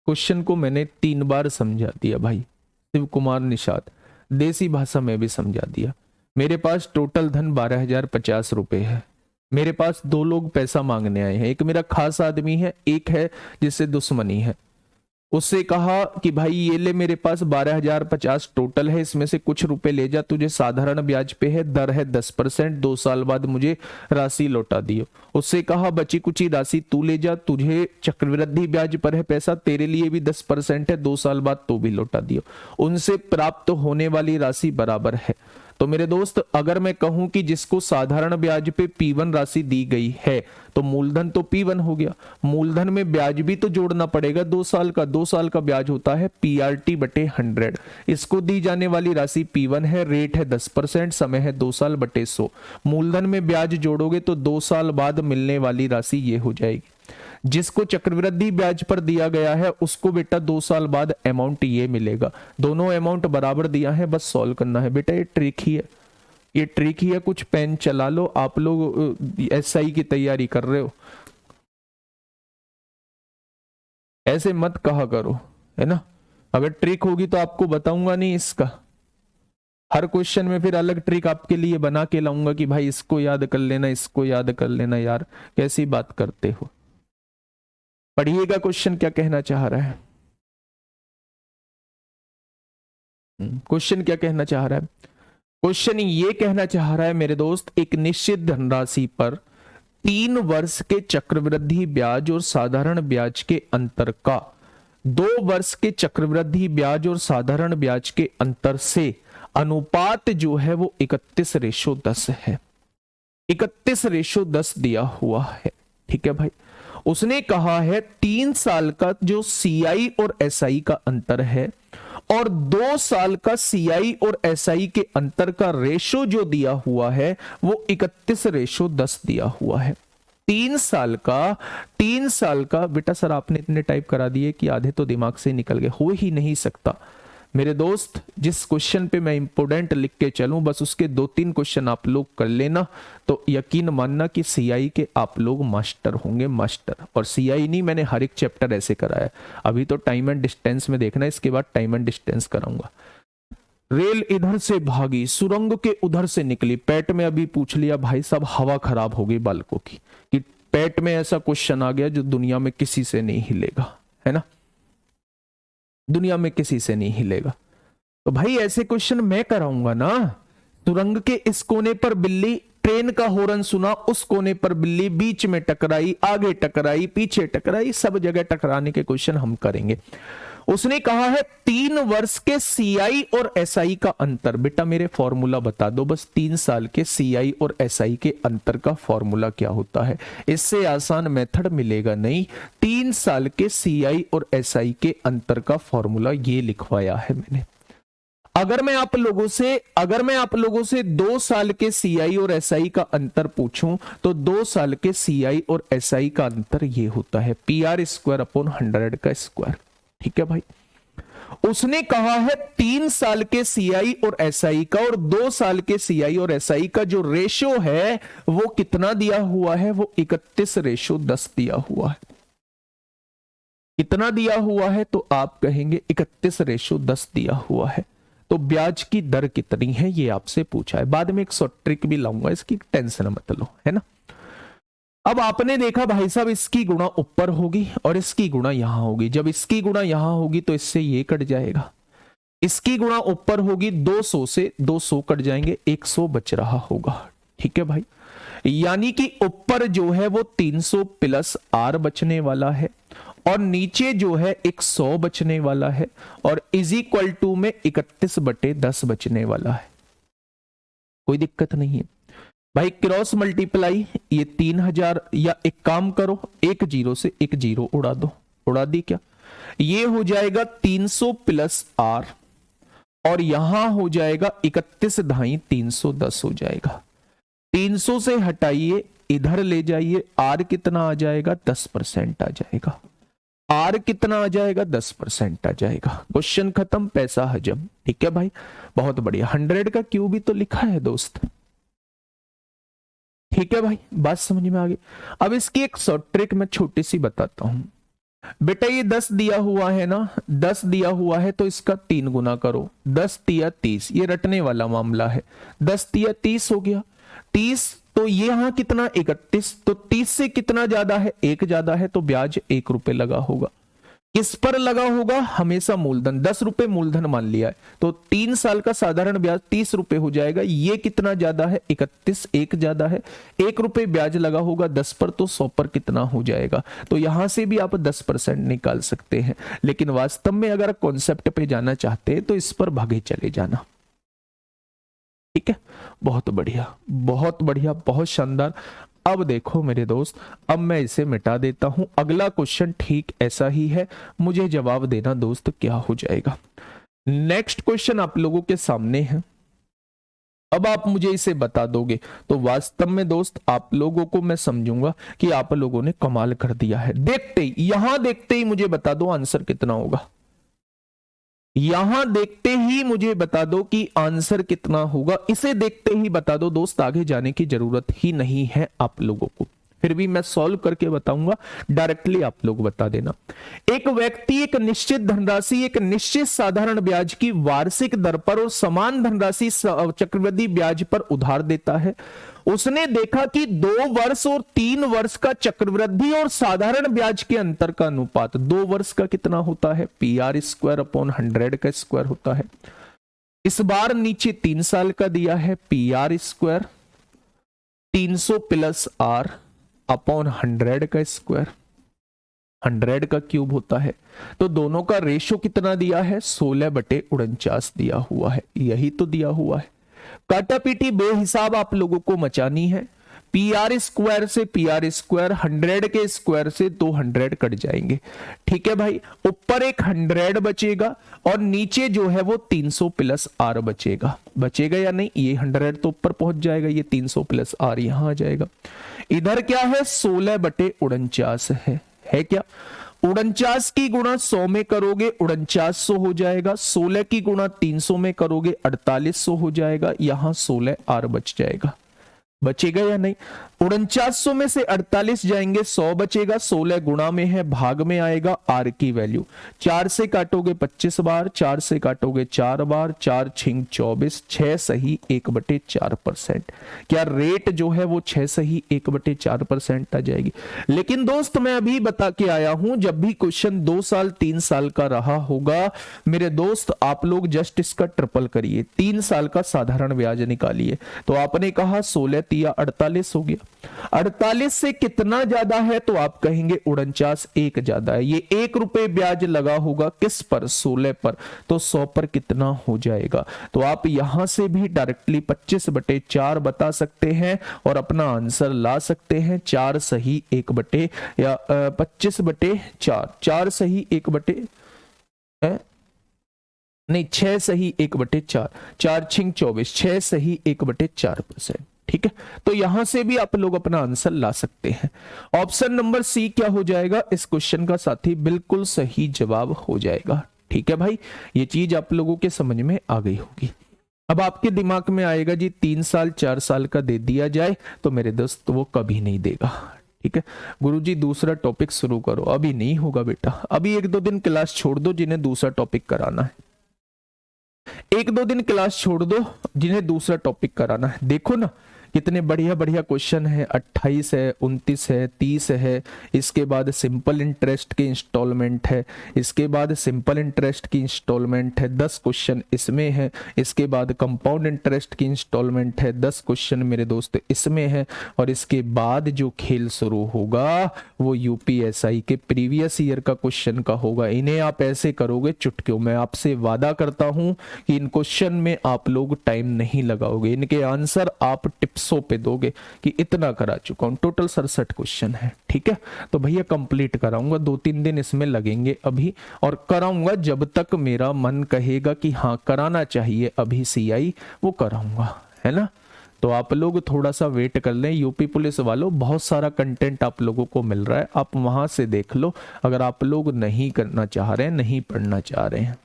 क्वेश्चन को मैंने 3 बार समझा दिया भाई, शिव कुमार निषाद, देसी भाषा में भी समझा दिया। मेरे पास टोटल धन 12,050 रुपए है। मेरे पास 2 लोग पैसा मांगने आए हैं, एक मेरा खास आदमी है, एक है जिससे दुश्मनी है। उससे कहा कि भाई ये ले मेरे पास 12,050 टोटल है, इसमें से कुछ रुपए ले जा, तुझे साधारण ब्याज पे है, दर है 10%, 2 साल बाद मुझे राशि लौटा दियो। उससे कहा बची कुची राशि तू ले जा, तुझे चक्रवृद्धि ब्याज पर है पैसा, तेरे लिए भी 10% है, 2 साल बाद तू भी लौटा दियो। उनसे प्राप्त होने वाली राशि बराबर है। तो मेरे दोस्त अगर मैं कहूं कि जिसको साधारण ब्याज पे P1 राशि दी गई है तो मूलधन तो P1 हो गया, मूलधन में ब्याज भी तो जोड़ना पड़ेगा 2 साल का, 2 साल का ब्याज होता है PRT बटे 100। इसको दी जाने वाली राशि P1 है, रेट है 10%, समय है 2 साल बटे 100। मूलधन में ब्याज जोड़ोगे तो 2 साल बाद मिलने वाली राशि ये हो जाएगी। जिसको चक्रवृद्धि ब्याज पर दिया गया है उसको बेटा 2 साल बाद अमाउंट ये मिलेगा। दोनों अमाउंट बराबर दिया है, बस सॉल्व करना है बेटा। ये ट्रिक ही है, ये ट्रिक ही है। कुछ पेन चला लो, आप लोग एसआई की तैयारी कर रहे हो, ऐसे मत कहा करो, है ना। अगर ट्रिक होगी तो आपको बताऊंगा नहीं इसका, हर क्वेश्चन में फिर अलग ट्रिक आपके लिए बना के लाऊंगा कि भाई इसको याद कर लेना, इसको याद कर लेना। यार कैसी बात करते हो। पढ़िएगा क्वेश्चन क्या कहना चाह रहा है। क्वेश्चन क्या कहना चाह रहा है? क्वेश्चन ये कहना चाह रहा है मेरे दोस्त, एक निश्चित धनराशि पर 3 वर्ष के चक्रवृद्धि ब्याज और साधारण ब्याज के अंतर का 2 वर्ष के चक्रवृद्धि ब्याज और साधारण ब्याज के अंतर से अनुपात जो है वो 31:10 है। 31:10 दिया हुआ है, ठीक है भाई। उसने कहा है 3 साल का जो सीआई और एसआई का अंतर है और 2 साल का सीआई और एसआई के अंतर का रेशो जो दिया हुआ है वो 31:10 दिया हुआ है। 3 साल का बेटा सर आपने इतने टाइप करा दिए कि आधे तो दिमाग से निकल गए, हो ही नहीं सकता मेरे दोस्त। जिस क्वेश्चन पे मैं इंपोर्टेंट लिख के चलूं बस उसके 2-3 क्वेश्चन आप लोग कर लेना, तो यकीन मानना कि सीआई के आप लोग मास्टर होंगे, मास्टर। और सीआई नहीं, मैंने हर एक चैप्टर ऐसे कराया। अभी तो टाइम एंड डिस्टेंस में देखना, इसके बाद टाइम एंड डिस्टेंस कराऊंगा। रेल इधर से भागी, सुरंग के उधर से निकली, पेट में अभी पूछ लिया भाई साहब, हवा खराब हो गई बालकों की, कि पेट में ऐसा क्वेश्चन आ गया जो दुनिया में किसी से नहीं हिलेगा, है ना, दुनिया में किसी से नहीं हिलेगा। तो भाई ऐसे क्वेश्चन मैं कराऊंगा ना। सुरंग के इस कोने पर बिल्ली, ट्रेन का हॉर्न सुना, उस कोने पर बिल्ली, बीच में टकराई, आगे टकराई, पीछे टकराई, सब जगह टकराने के क्वेश्चन हम करेंगे। उसने कहा है 3 वर्ष के सीआई और एसआई का अंतर। बेटा मेरे फॉर्मूला बता दो बस, 3 साल के सीआई और एसआई के अंतर का फॉर्मूला क्या होता है। इससे आसान मेथड मिलेगा नहीं। 3 साल के सीआई और एसआई के अंतर का फॉर्मूला ये लिखवाया है मैंने। अगर मैं आप लोगों से 2 साल के सीआई और एसआई का अंतर पूछूं तो 2 साल के सीआई और एसआई का अंतर ये होता है PR² / 100 का स्क्वायर, ठीक है भाई। उसने कहा है 3 साल के सीआई और एसआई का और 2 साल के सीआई और एसआई का जो रेशो है वो कितना दिया हुआ है, वो 31:10 दिया हुआ है। कितना दिया हुआ है तो आप कहेंगे 31:10 दिया हुआ है। तो ब्याज की दर कितनी है ये आपसे पूछा है। बाद में एक शॉर्ट ट्रिक भी लाऊंगा, इसकी टेंशन मत लो, है ना। अब आपने देखा भाई साहब इसकी गुणा ऊपर होगी और इसकी गुणा यहां होगी। जब इसकी गुणा यहां होगी तो इससे ये कट जाएगा। इसकी गुणा ऊपर होगी, 200 से 200 कट जाएंगे, 100 बच रहा होगा, ठीक है भाई। यानी कि ऊपर जो है वो 300 प्लस R बचने वाला है और नीचे जो है 100 बचने वाला है और इज इक्वल टू में 31/10 बचने वाला है। कोई दिक्कत नहीं है। भाई क्रॉस मल्टीप्लाई, ये 3000, या एक काम करो, एक जीरो से एक जीरो उड़ा दो, उड़ा दी क्या, ये हो जाएगा 300 प्लस आर, और यहां हो जाएगा 31 ढाई 310 हो जाएगा। 300 से हटाइए, इधर ले जाइए, आर कितना आ जाएगा, 10% आ जाएगा। आर कितना आ जाएगा, 10% आ जाएगा। क्वेश्चन खत्म, पैसा हजम। ठीक है भाई, बहुत बढ़िया। 100 का क्यूब भी तो लिखा है दोस्त। ठीक है भाई, बात समझ में आ गई। अब इसकी एक शॉर्ट ट्रिक मैं छोटी सी बताता हूं। बेटा ये 10 दिया हुआ है ना, 10 दिया हुआ है तो इसका 3 गुना करो, 10 तिया 30, ये रटने वाला मामला है। 10 तिया 30 हो गया, 30 तो ये यहां कितना 31, तो 30 से कितना ज्यादा है, 1 ज्यादा है, तो ब्याज 1 रुपए लगा होगा। किस पर लगा होगा, हमेशा मूलधन, 10 रुपए मूलधन मान लिया है, तो 3 साल का साधारण ब्याज 30 रुपए हो जाएगा। ये कितना ज्यादा है, 31, 1 ज्यादा है, 1 रुपए ब्याज लगा होगा 10 पर, तो 100 पर कितना हो जाएगा। तो यहां से भी आप 10% निकाल सकते हैं, लेकिन वास्तव में अगर कॉन्सेप्ट पे जाना चाहते हैं तो इस पर भागे चले जाना। ठीक है, बहुत बढ़िया, बहुत बढ़िया, बहुत शानदार। अब देखो मेरे दोस्त, अब मैं इसे मिटा देता हूं। अगला क्वेश्चन ठीक ऐसा ही है, मुझे जवाब देना दोस्त क्या हो जाएगा। नेक्स्ट क्वेश्चन आप लोगों के सामने है। अब आप मुझे इसे बता दोगे तो वास्तव में दोस्त आप लोगों को मैं समझूंगा कि आप लोगों ने कमाल कर दिया है। देखते ही, यहां देखते ही मुझे बता दो आंसर कितना होगा। यहां देखते ही मुझे बता दो कि आंसर कितना होगा। इसे देखते ही बता दो दोस्त, आगे जाने की जरूरत ही नहीं है आप लोगों को। फिर भी मैं सॉल्व करके बताऊंगा, डायरेक्टली आप लोग बता देना। एक व्यक्ति एक निश्चित धनराशि एक निश्चित साधारण ब्याज की वार्षिक दर पर और समान धनराशि चक्रवृद्धि ब्याज पर उधार देता है। उसने देखा कि 2 वर्ष और 3 वर्ष का चक्रवृद्धि और साधारण ब्याज के अंतर का अनुपात 2 वर्ष का कितना होता है, PR² अपॉन 100 का स्क्वायर होता है। इस बार नीचे 3 साल का दिया है, PR² 300 प्लस R अपॉन 100 का स्क्वायर, 100 का क्यूब होता है। तो दोनों का रेशो कितना दिया है, 16/49 दिया हुआ है, यही तो दिया हुआ है। काटापीटी बेहिसाब आप लोगों को मचानी है। PR² से PR², 100 के स्क्वायर से 200 कट जाएंगे। ठीक है भाई, ऊपर एक 100 बचेगा और नीचे जो है वो 300 प्लस R बचेगा। बचेगा या नहीं, ये 100 तो ऊपर पहुंच जाएगा, ये 300 प्लस R यहां आ जाएगा। इधर क्या है, 16/49 है क्या। 49 की गुणा 100 में करोगे 4900 हो जाएगा, 16 की गुणा 300 में करोगे 4800 हो जाएगा। यहां 16 R बच जाएगा, बचेगा या नहीं। 4900 में से 48 जाएंगे, 100 बचेगा, 16 गुणा में है, भाग में आएगा R की वैल्यू। 4 से काटोगे 25 बार, 4 से काटोगे 4 बार, 4 छिंग 24, 6 सही 1/4%। क्या रेट जो है वो 6 सही 1/4% आ जाएगी। लेकिन दोस्त मैं अभी बता के आया हूं, जब भी क्वेश्चन 2 साल 3 साल का रहा होगा मेरे दोस्त, आप लोग जस्ट इसका ट्रिपल करिए, 3 साल का साधारण ब्याज निकालिए। तो आपने कहा 16 तिया 48 हो गया। 48 से कितना ज्यादा है, तो आप कहेंगे 49 1 ज्यादा है। ये 1 रुपए ब्याज लगा होगा किस पर, 16 पर, तो 100 पर कितना हो जाएगा। तो आप यहां से भी डायरेक्टली 25/4 बता सकते हैं और अपना आंसर ला सकते हैं। 4 सही 1 या 25/4, 4 सही 1 नहीं 6 सही 1/4, 4 छिंग 24, 6 सही 1/4%। ठीक है, तो यहां से भी आप लोग अपना आंसर ला सकते हैं। ऑप्शन नंबर सी क्या हो जाएगा इस क्वेश्चन का साथी, बिल्कुल सही जवाब हो जाएगा। ठीक है भाई, ये चीज आप लोगों के समझ में आ गई होगी। अब आपके दिमाग में आएगा जी 3 साल 4 साल का दे दिया जाए तो मेरे दोस्त वो कभी नहीं देगा। ठीक है, गुरुजी दूसरा टॉपिक शुरू करो। अभी नहीं होगा बेटा, अभी 1-2 दिन क्लास छोड़ दो जिन्हें दूसरा टॉपिक कराना है। 1-2 दिन क्लास छोड़ दो जिन्हें दूसरा टॉपिक कराना है। देखो ना कितने बढ़िया बढ़िया क्वेश्चन है, 28 है, 29 है, 30 है। इसके बाद सिंपल इंटरेस्ट की इंस्टॉलमेंट है, इसके बाद सिंपल इंटरेस्ट की इंस्टॉलमेंट है, 10 क्वेश्चन इसमें है। इसके बाद कंपाउंड इंटरेस्ट की इंस्टॉलमेंट है, 10 क्वेश्चन मेरे दोस्त इसमें है। और इसके बाद जो खेल शुरू होगा वो UPSI के प्रीवियस ईयर का क्वेश्चन का होगा। इन्हें आप ऐसे करोगे चुटकियों, मैं आपसे वादा करता हूं कि इन क्वेश्चन में आप लोग टाइम नहीं लगाओगे, इनके आंसर आप टिप्स 100 पे दोगे कि इतना करा चुका हूं। टोटल 67 क्वेश्चन है, ठीक है। तो भैया कंप्लीट कराऊंगा, 2-3 दिन इसमें लगेंगे अभी, और कराऊंगा जब तक मेरा मन कहेगा कि हाँ कराना चाहिए अभी सीआई, वो कराऊंगा, है ना। तो आप लोग थोड़ा सा वेट कर लें। यूपी पुलिस वालों, बहुत सारा कंटेंट आप लोगों को मिल रहा है, आप वहां से देख लो। अगर आप लोग नहीं करना चाह रहे हैं, नहीं पढ़ना चाह रहे हैं,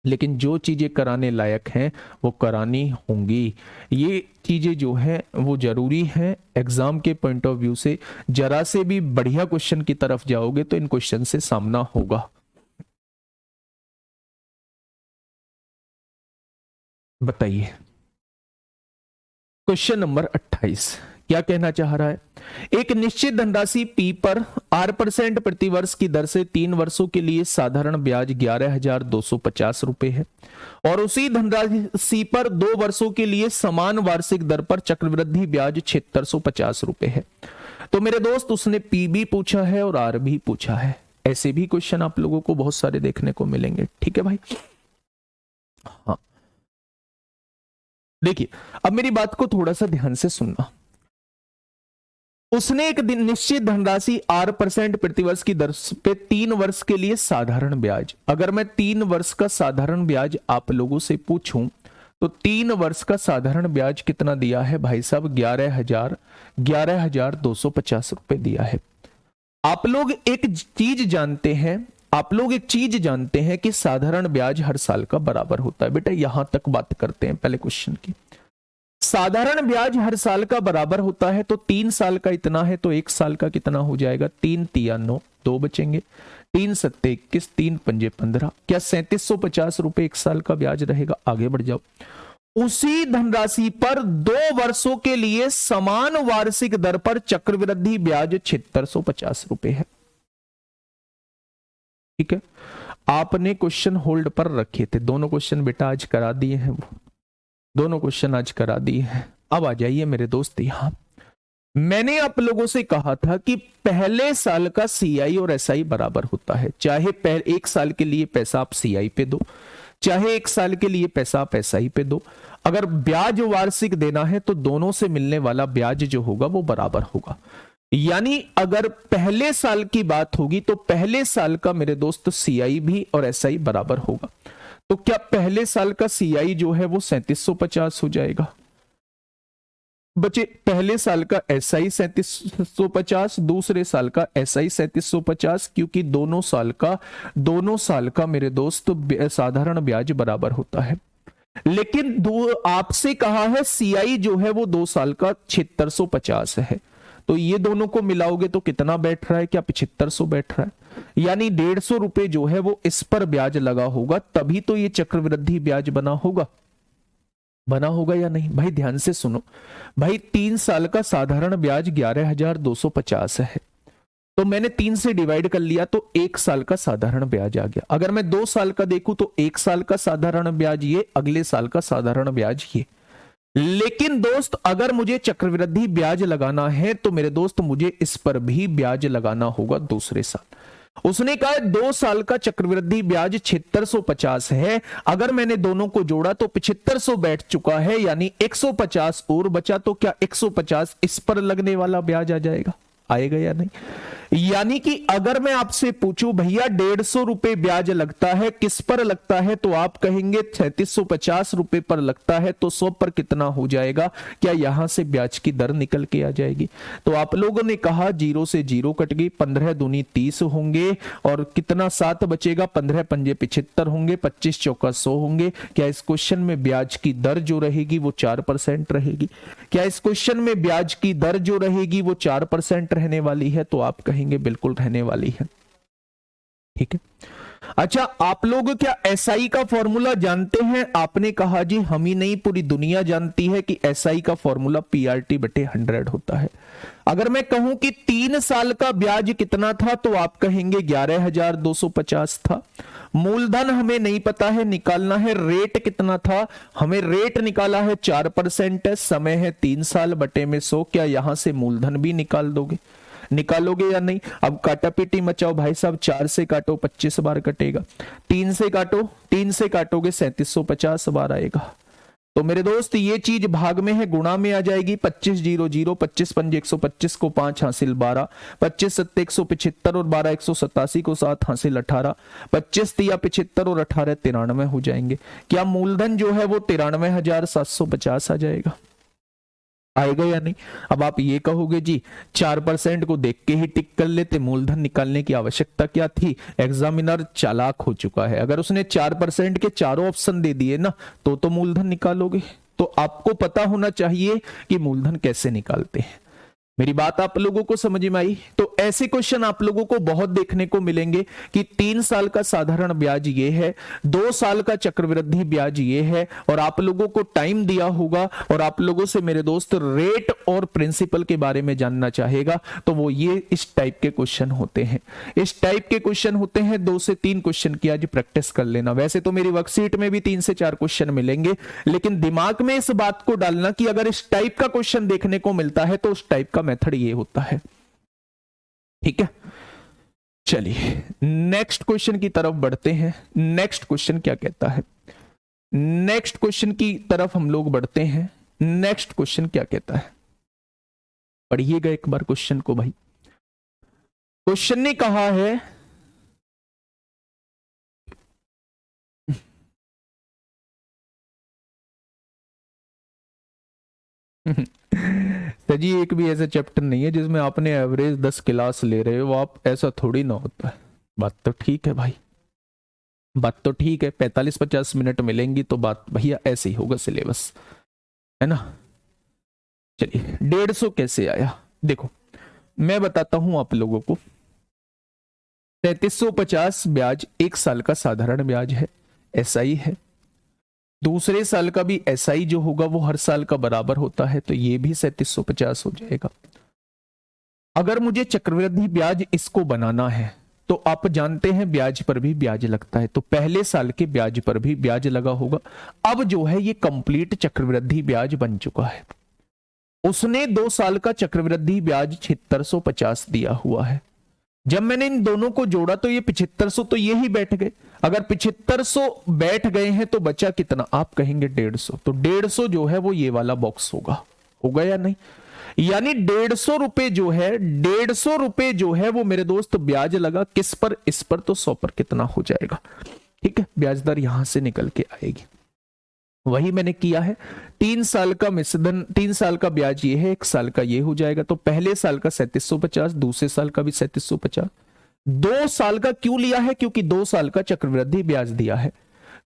लेकिन जो चीजें कराने लायक हैं वो करानी होंगी। ये चीजें जो है वो जरूरी है एग्जाम के पॉइंट ऑफ व्यू से। जरा से भी बढ़िया क्वेश्चन की तरफ जाओगे तो इन क्वेश्चन से सामना होगा। बताइए क्वेश्चन नंबर 28 क्या कहना चाह रहा है। एक निश्चित धनराशि पी पर 8% प्रति वर्ष की दर से 3 वर्षों के लिए साधारण ब्याज 11,250 रुपए है, और उसी धनराशि पर 2 वर्षों के लिए समान वार्षिक दर पर चक्रवृद्धि ब्याज 7650 रुपए है। तो मेरे दोस्त उसने पी भी पूछा है और आर भी पूछा है। ऐसे भी क्वेश्चन आप लोगों को बहुत सारे देखने को मिलेंगे, ठीक है भाई। हाँ देखिए, अब मेरी बात को थोड़ा सा ध्यान से सुनना। उसने एक दिन निश्चित धनराशि 8% प्रतिवर्ष की दर पे 3 वर्ष के लिए साधारण ब्याज, अगर मैं 3 वर्ष का साधारण ब्याज आप लोगों से पूछूं तो 3 वर्ष का साधारण ब्याज कितना दिया है भाई साहब, 11,250 रुपए दिया है। आप लोग एक चीज जानते हैं, आप लोग एक चीज जानते हैं कि साधारण ब्याज हर साल का बराबर होता है। बेटा यहां तक बात करते हैं पहले क्वेश्चन की। साधारण ब्याज हर साल का बराबर होता है, तो 3 साल का इतना है तो 1 साल का कितना हो जाएगा, 3 तिया 9, 2 बचेंगे, 3 सत्ते 21, 3 पंजे 15, क्या 3750 रुपए 1 साल का ब्याज रहेगा। आगे बढ़ जाओ। उसी धनराशि पर 2 वर्षों के लिए समान वार्षिक दर पर चक्रवृद्धि ब्याज 7650 रुपए है, ठीक है। आपने क्वेश्चन होल्ड पर रखे थे, दोनों क्वेश्चन बेटा आज करा दिए हैं, वो दोनों क्वेश्चन आज करा दिए हैं। अब आ जाइए मेरे दोस्त यहां। मैंने आप लोगों से कहा था कि पहले साल का सीआई और एसआई बराबर होता है, चाहे 1 साल के लिए पैसा आप सीआई पे दो, चाहे 1 साल के लिए पैसा आप एसआई पे दो। अगर ब्याज वार्षिक देना है तो दोनों से मिलने वाला ब्याज जो होगा वो बराबर होगा। यानी अगर पहले साल की बात होगी तो पहले साल का मेरे दोस्त सीआई भी और एसआई बराबर होगा। तो क्या पहले साल का सीआई जो है वो 3750 हो जाएगा बच्चे, पहले साल का एसआई 3750, दूसरे साल का एसआई 3750, क्योंकि दोनों साल का मेरे दोस्त साधारण ब्याज बराबर होता है। लेकिन दो आपसे कहा है सीआई जो है वो 2 साल का 7650 है, तो ये दोनों को मिलाओगे तो कितना बैठ रहा है, क्या 7500 बैठ रहा है। यानी 150 रुपए जो है वो इस पर ब्याज लगा होगा, तभी तो ये चक्रवृद्धि ब्याज बना होगा या नहीं भाई। ध्यान से सुनो भाई, 3 साल का साधारण ब्याज 11,250 है, तो मैंने 3 से डिवाइड कर लिया तो 1 साल का साधारण ब्याज आ गया। अगर मैं 2 साल का देखूं तो 1 साल का साधारण ब्याज ये, अगले साल का साधारण ब्याज ये। लेकिन दोस्त अगर मुझे चक्रवृद्धि ब्याज लगाना है तो मेरे दोस्त मुझे इस पर भी ब्याज लगाना होगा दूसरे साल। उसने कहा 2 साल का चक्रवृद्धि ब्याज 7650 है, अगर मैंने दोनों को जोड़ा तो 7500 बैठ चुका है, यानी 150 और बचा, तो क्या 150 इस पर लगने वाला ब्याज आ जाएगा, आएगा या नहीं। यानी कि अगर मैं आपसे पूछूं भैया 150 रुपए ब्याज लगता है, किस पर लगता है, तो आप कहेंगे 3750 रुपए पर लगता है, तो 100 पर कितना हो जाएगा, क्या यहां से ब्याज की दर निकल के आ जाएगी। तो आप लोगों ने कहा 0 से 0 कट गई, 15 दूनी 30 होंगे, और कितना 7 बचेगा, 15 पंजे 75 होंगे, 25 चौका 100 होंगे। क्या इस क्वेश्चन में ब्याज की दर जो रहेगी वो 4% रहेगी। क्या इस क्वेश्चन में ब्याज की दर जो रहेगी वो 4% रहने वाली है, तो आप कहेंगे बिल्कुल रहने वाली है, ठीक है। अच्छा, आप लोग क्या एसआई का फॉर्मूला जानते हैं। आपने कहा जी हम ही नहीं पूरी दुनिया जानती है कि एसआई का फॉर्मूला पीआरटी बटे 100 होता है। अगर मैं कहूं कि 3 साल का ब्याज कितना था तो आप कहेंगे 11,250 था। मूलधन हमें नहीं पता है, निकालना है। रेट कितना था, हमें रेट निकाला है 4% है, समय है 3 साल बटे में 100। क्या यहां से मूलधन भी निकालोगे या नहीं। अब काटा पीटी मचाओ भाई साहब, 4 से काटो 25 बार कटेगा, 3 से काटोगे 3750 बार आएगा। तो मेरे दोस्त ये चीज भाग में है, गुणा में आ जाएगी। 25 0 0, 25 5 125 को 5 हासिल 12, 25 7 175 और 12 187 को 7 हासिल 18, 25 3 75 और 18 93 हो जाएंगे। क्या मूलधन जो है वो 93,750 आ जाएगा? आएगा या नहीं? अब आप ये कहोगे जी 4% को देख के ही टिक कर लेते, मूलधन निकालने की आवश्यकता क्या थी? एग्जामिनर चालाक हो चुका है। अगर उसने 4% के चारों ऑप्शन दे दिए ना तो मूलधन निकालोगे। तो आपको पता होना चाहिए कि मूलधन कैसे निकालते हैं। मेरी बात आप लोगों को समझ में आई? तो ऐसे क्वेश्चन आप लोगों को बहुत देखने को मिलेंगे कि 3 साल का साधारण ब्याज ये है, 2 साल का चक्रवृद्धि ब्याज ये है, और आप लोगों को टाइम दिया होगा और आप लोगों से मेरे दोस्त रेट और प्रिंसिपल के बारे में जानना चाहेगा, तो वो ये इस टाइप के क्वेश्चन होते हैं। इस टाइप के क्वेश्चन होते हैं। 2 से 3 क्वेश्चन की आज प्रैक्टिस कर लेना। वैसे तो मेरी वर्कशीट में भी 3 से 4 क्वेश्चन मिलेंगे, लेकिन दिमाग में इस बात को डालना कि अगर इस टाइप का क्वेश्चन देखने को मिलता है तो उस टाइप का मेथड ये होता है। ठीक है, चलिए नेक्स्ट क्वेश्चन की तरफ बढ़ते हैं। नेक्स्ट क्वेश्चन क्या कहता है? नेक्स्ट क्वेश्चन की तरफ हम लोग बढ़ते हैं। नेक्स्ट क्वेश्चन क्या कहता है? पढ़िएगा एक बार क्वेश्चन को भाई। क्वेश्चन ने कहा है तो जी एक भी ऐसा चैप्टर नहीं है जिसमें आपने एवरेज 10 क्लास ले रहे हो आप, ऐसा थोड़ी ना होता है। बात तो ठीक है भाई, बात तो ठीक है। 45-50 मिनट मिलेंगी तो बात भैया ऐसे ही होगा सिलेबस, है ना। चलिए 150 कैसे आया? देखो मैं बताता हूं आप लोगों को। 3350 ब्याज 1 साल का साधारण ब्याज है, एसआई है। दूसरे साल का भी एसआई जो होगा वो हर साल का बराबर होता है, तो ये भी 3750 हो जाएगा। अगर मुझे चक्रवृद्धि ब्याज इसको बनाना है तो आप जानते हैं ब्याज पर भी ब्याज लगता है, तो पहले साल के ब्याज पर भी ब्याज लगा होगा। अब जो है ये कंप्लीट चक्रवृद्धि ब्याज बन चुका है। उसने 2 साल का चक्रवृद्धि ब्याज 7650 दिया हुआ है। जब मैंने इन दोनों को जोड़ा तो ये 7500 तो ये ही बैठ गए। अगर 7500 बैठ गए हैं तो बचा कितना? आप कहेंगे 150। तो 150 जो है वो ये वाला बॉक्स होगा या नहीं? यानी 150 रुपए जो है, 150 रुपए जो है वो मेरे दोस्त ब्याज लगा किस पर? इस पर। तो 100 पर कितना हो जाएगा? ठीक है, ब्याज दर यहां से निकल के आएगी। वही मैंने किया है। 3 साल का मिश्रधन, 3 साल का ब्याज ये है, 1 साल का ये हो जाएगा। तो पहले साल का 3750, दूसरे साल का भी 3750। 2 साल का क्यों लिया है? क्योंकि 2 साल का चक्रवृद्धि ब्याज दिया है।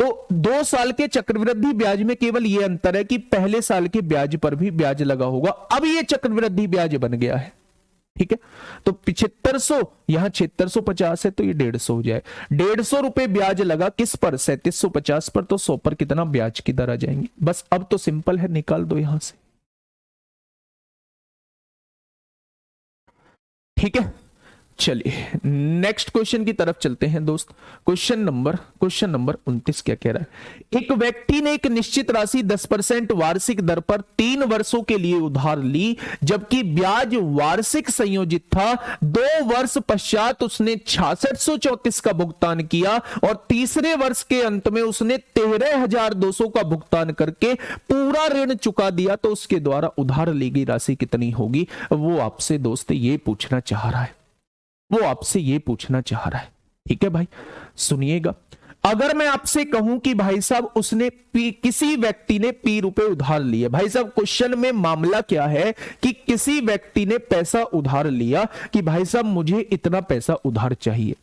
तो 2 साल के चक्रवृद्धि ब्याज में केवल ये अंतर है कि पहले साल के ब्याज पर भी ब्याज लगा होगा। अब ये चक्रवृद्धि ब्याज बन गया है। ठीक है, तो 7500 यहां 7650 है तो ये 150 हो जाए। 150 रुपए ब्याज लगा किस पर? 3750 पर। तो 100 पर कितना ब्याज की दर आ जाएंगी? बस अब तो सिंपल है, निकाल दो यहां से। ठीक है, चलिए नेक्स्ट क्वेश्चन की तरफ चलते हैं दोस्त। क्वेश्चन नंबर 29 क्या कह रहा है? एक व्यक्ति ने एक निश्चित राशि 10% वार्षिक दर पर 3 वर्षों के लिए उधार ली, जबकि ब्याज वार्षिक संयोजित था। 2 वर्ष पश्चात उसने 6634 का भुगतान किया और तीसरे वर्ष के अंत में उसने 13,200 का भुगतान करके पूरा ऋण चुका दिया। तो उसके द्वारा उधार ली गई राशि कितनी होगी? वो आपसे दोस्त ये पूछना चाह रहा है, वो आपसे ये पूछना चाह रहा है। ठीक है भाई, सुनिएगा। अगर मैं आपसे कहूं कि भाई साहब उसने किसी व्यक्ति ने P रुपए उधार लिए, भाई साहब क्वेश्चन में मामला क्या है कि किसी व्यक्ति ने पैसा उधार लिया कि भाई साहब मुझे इतना पैसा उधार चाहिए।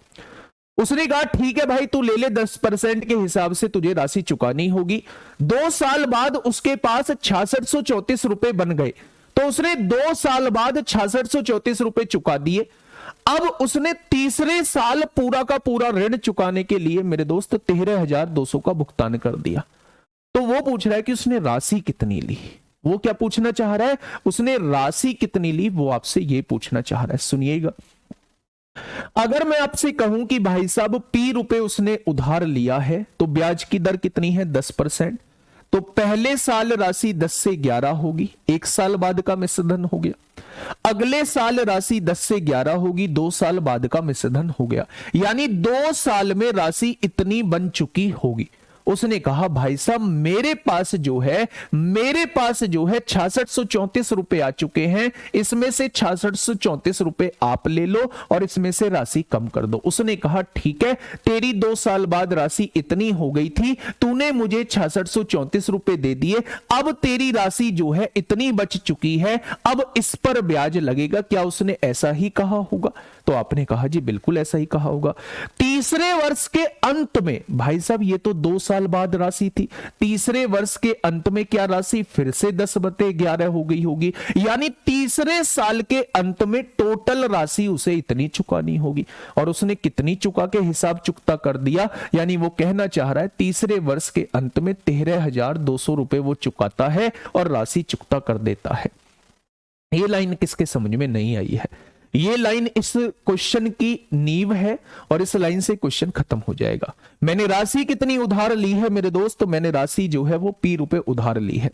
उसने कहा ठीक है भाई तू ले ले, 10% के हिसाब से तुझे राशि चुकानी होगी। 2 साल बाद उसके पास 6634 रुपए बन गए, तो उसने 2 साल बाद 6634 रुपए चुका दिए। अब उसने तीसरे साल पूरा का पूरा ऋण चुकाने के लिए मेरे दोस्त 13,200 का भुगतान कर दिया। तो वो पूछ रहा है कि उसने राशि कितनी ली। वो क्या पूछना चाह रहा है? उसने राशि कितनी ली, वो आपसे ये पूछना चाह रहा है। सुनिएगा, अगर मैं आपसे कहूं कि भाई साहब P रुपए उसने उधार लिया है तो ब्याज की दर कितनी है? 10%। तो पहले साल राशि 10 से 11 होगी, 1 साल बाद का मिश्रधन हो गया। अगले साल राशि 10 से 11 होगी, 2 साल बाद का मिश्रधन हो गया। यानी 2 साल में राशि इतनी बन चुकी होगी। उसने कहा भाई साहब मेरे पास जो है 6634 रुपए आ चुके हैं, इसमें से 6634 रुपए आप ले लो और इसमें से राशि कम कर दो। उसने कहा ठीक है, तेरी 2 साल बाद राशि इतनी हो गई थी, तूने मुझे 6634 रुपए दे दिए, अब तेरी राशि जो है इतनी बच चुकी है, अब इस पर ब्याज लगेगा। क्या उसने ऐसा ही कहा होगा? तो आपने कहा जी बिल्कुल ऐसा ही कहा होगा। तीसरे वर्ष के अंत में, भाई साहब ये तो 2 साल बाद राशि थी, तीसरे वर्ष के अंत में क्या राशि फिर से 10/11 हो गई होगी, यानी तीसरे साल के अंत में टोटल राशि उसे इतनी चुकानी होगी। और उसने कितनी चुका के हिसाब चुकता कर दिया, यानी वो कहना चाह रहा है तीसरे वर्ष के अंत में 13,200 रुपए वो चुकाता है और राशि चुकता कर देता है। ये लाइन किसके समझ में नहीं आई है? ये लाइन इस क्वेश्चन की नींव है और इस लाइन से क्वेश्चन खत्म हो जाएगा। मैंने राशि कितनी उधार ली है मेरे दोस्त? तो मैंने राशि जो है वो P रुपए उधार ली है।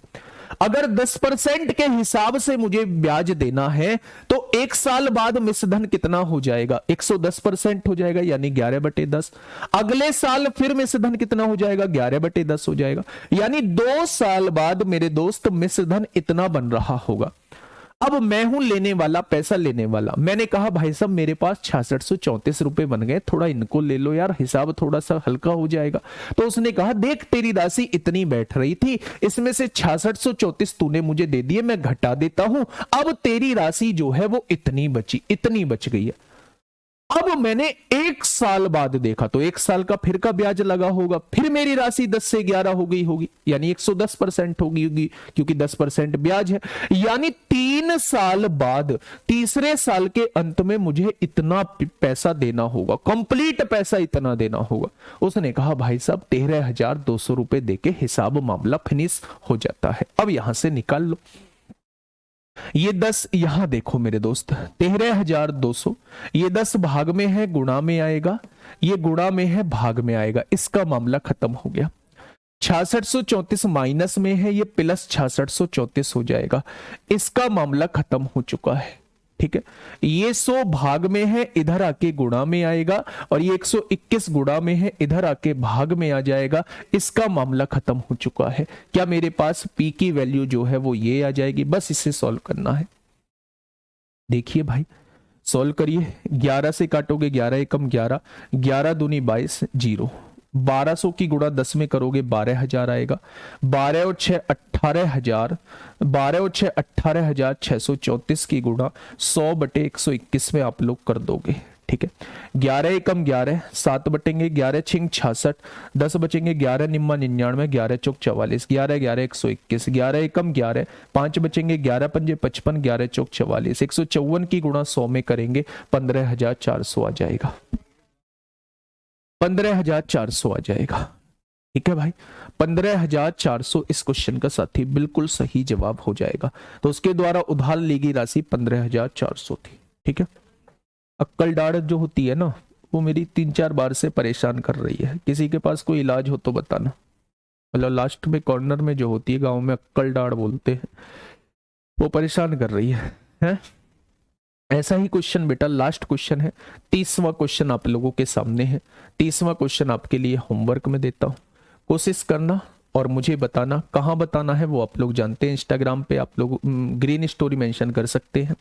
अगर 10% के हिसाब से मुझे ब्याज देना है तो 1 साल बाद मिश्रधन कितना हो जाएगा? 110% हो जाएगा, यानी 11/10। अगले साल फिर मिश्रधन कितना हो जाएगा? 11/10 हो जाएगा, यानी 2 साल बाद मेरे दोस्त मिश्रधन इतना बन रहा होगा। अब मैं हूं लेने वाला, पैसा लेने वाला। मैंने कहा भाई साहब मेरे पास 6634 रुपए बन गए, थोड़ा इनको ले लो यार, हिसाब थोड़ा सा हल्का हो जाएगा। तो उसने कहा देख तेरी राशि इतनी बैठ रही थी, इसमें से 6634 तूने मुझे दे दिए, मैं घटा देता हूं, अब तेरी राशि जो है वो इतनी बची, इतनी बच गई है। अब मैंने 1 साल बाद देखा तो 1 साल का फिर का ब्याज लगा होगा, फिर मेरी राशि 10 से 11 हो गई होगी, यानी 110% होगी होगी, क्योंकि 10% ब्याज है। यानी 3 साल बाद, तीसरे साल के अंत में मुझे इतना पैसा देना होगा, कंप्लीट पैसा इतना देना होगा। उसने कहा भाई साहब 13,200 रुपए देके हिसाब मामला फिनिश हो जाता है। अब यहां से निकाल लो, ये 10 यहां देखो मेरे दोस्त, 13,200, ये 10 भाग में है गुणा में आएगा, ये गुणा में है भाग में आएगा, इसका मामला खत्म हो गया। 6634 माइनस में है, ये प्लस 6634 हो जाएगा, इसका मामला खत्म हो चुका है। ठीक है, ये 100 भाग में है, इधर आके गुणा में आएगा, और ये 121 गुणा में है, इधर आके भाग में आ जाएगा, इसका मामला खत्म हो चुका है। क्या मेरे पास P की वैल्यू जो है वो ये आ जाएगी? बस इसे सॉल्व करना है। देखिए भाई सॉल्व करिए, 11 से काटोगे 11 एकम 11, 11 दूनी 22, 0। 1200 की गुणा 10 में करोगे 12,000 आएगा, 12 और 6 18,000, 12 और 6 18,634 की गुणा 100/121 में आप लोग कर दोगे। ठीक है, 11 एकम 11, 7 बटेंगे 11 छिंग 66, 10 बचेंगे 11 निम्मा 99, 11 चौक 44, 11 11 121, 11 एकम 11, 5 बचेंगे 11 पंजे 55, 11 चौक 44, 154 की गुणा 100 में करेंगे 15,400 आ जाएगा, 15,400 आ जाएगा। ठीक है भाई, 15,400 इस क्वेश्चन का साथी बिल्कुल सही जवाब हो जाएगा। तो उसके द्वारा उधार ली गई राशि 15,400 थी। ठीक है, अक्कल डाड़ जो होती है ना, वो मेरी 3-4 बार से परेशान कर रही है। किसी के पास कोई इलाज हो तो बताना। मतलब लास्ट में कॉर्नर में जो होती है, गांव में अक्कल डाड़ बोलते हैं, वो परेशान कर रही है? ऐसा ही क्वेश्चन बेटा, लास्ट क्वेश्चन है, 30वां क्वेश्चन आप लोगों के सामने है। 30वां क्वेश्चन आपके लिए होमवर्क में देता हूं, कोशिश करना और मुझे बताना। कहां बताना है वो आप लोग जानते हैं, इंस्टाग्राम पे आप लोग ग्रीन स्टोरी मेंशन कर सकते हैं।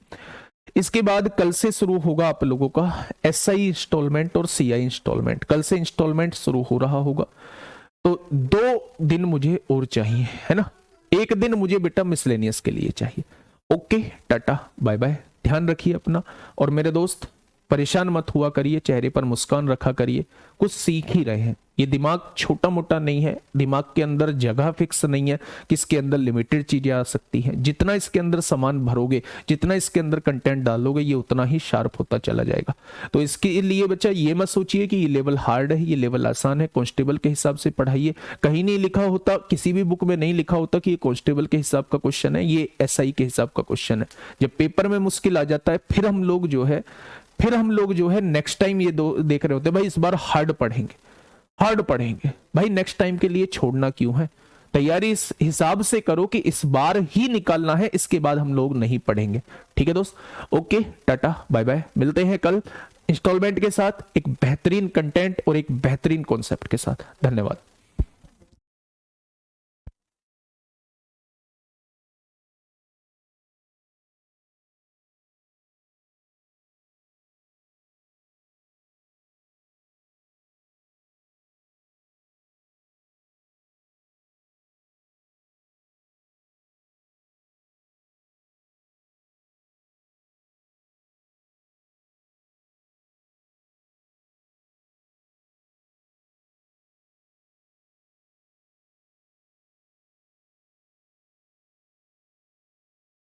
इसके बाद कल से शुरू होगा आप लोगों का SI इंस्टॉलमेंट और CI इंस्टॉलमेंट। कल से इंस्टॉलमेंट शुरू हो रहा होगा, तो 2 दिन मुझे और चाहिए, है ना। 1 दिन मुझे बेटा मिसलेनियस के लिए चाहिए। ओके, टाटा बाय बाय, ध्यान रखिए अपना। और मेरे दोस्त परेशान मत हुआ करिए, चेहरे पर मुस्कान रखा करिए, कुछ सीख ही रहे हैं। ये दिमाग छोटा मोटा नहीं है, दिमाग के अंदर जगह फिक्स नहीं है कि इसके अंदर लिमिटेड चीजें आ सकती हैं। जितना इसके अंदर सामान भरोगे, जितना इसके अंदर कंटेंट डालोगे, ये उतना ही शार्प होता चला जाएगा। तो इसके लिए बच्चा ये मत सोचिए कि ये लेवल हार्ड है, ये लेवल आसान है। कांस्टेबल के हिसाब से पढ़ाइए, कहीं नहीं लिखा होता, किसी भी बुक में नहीं लिखा होता कि ये कांस्टेबल के हिसाब का क्वेश्चन है, ये SI के हिसाब का क्वेश्चन है। जब पेपर में मुश्किल आ जाता है, फिर हम लोग जो है नेक्स्ट टाइम ये देख रहे होते हैं, भाई इस बार हार्ड पढ़ेंगे। भाई नेक्स्ट टाइम के लिए छोड़ना क्यों है? तैयारी इस हिसाब से करो कि इस बार ही निकालना है, इसके बाद हम लोग नहीं पढ़ेंगे। ठीक है दोस्त, ओके टाटा बाय बाय, मिलते हैं कल इंस्टॉलमेंट के साथ, एक बेहतरीन कंटेंट और एक बेहतरीन कॉन्सेप्ट के साथ। धन्यवाद।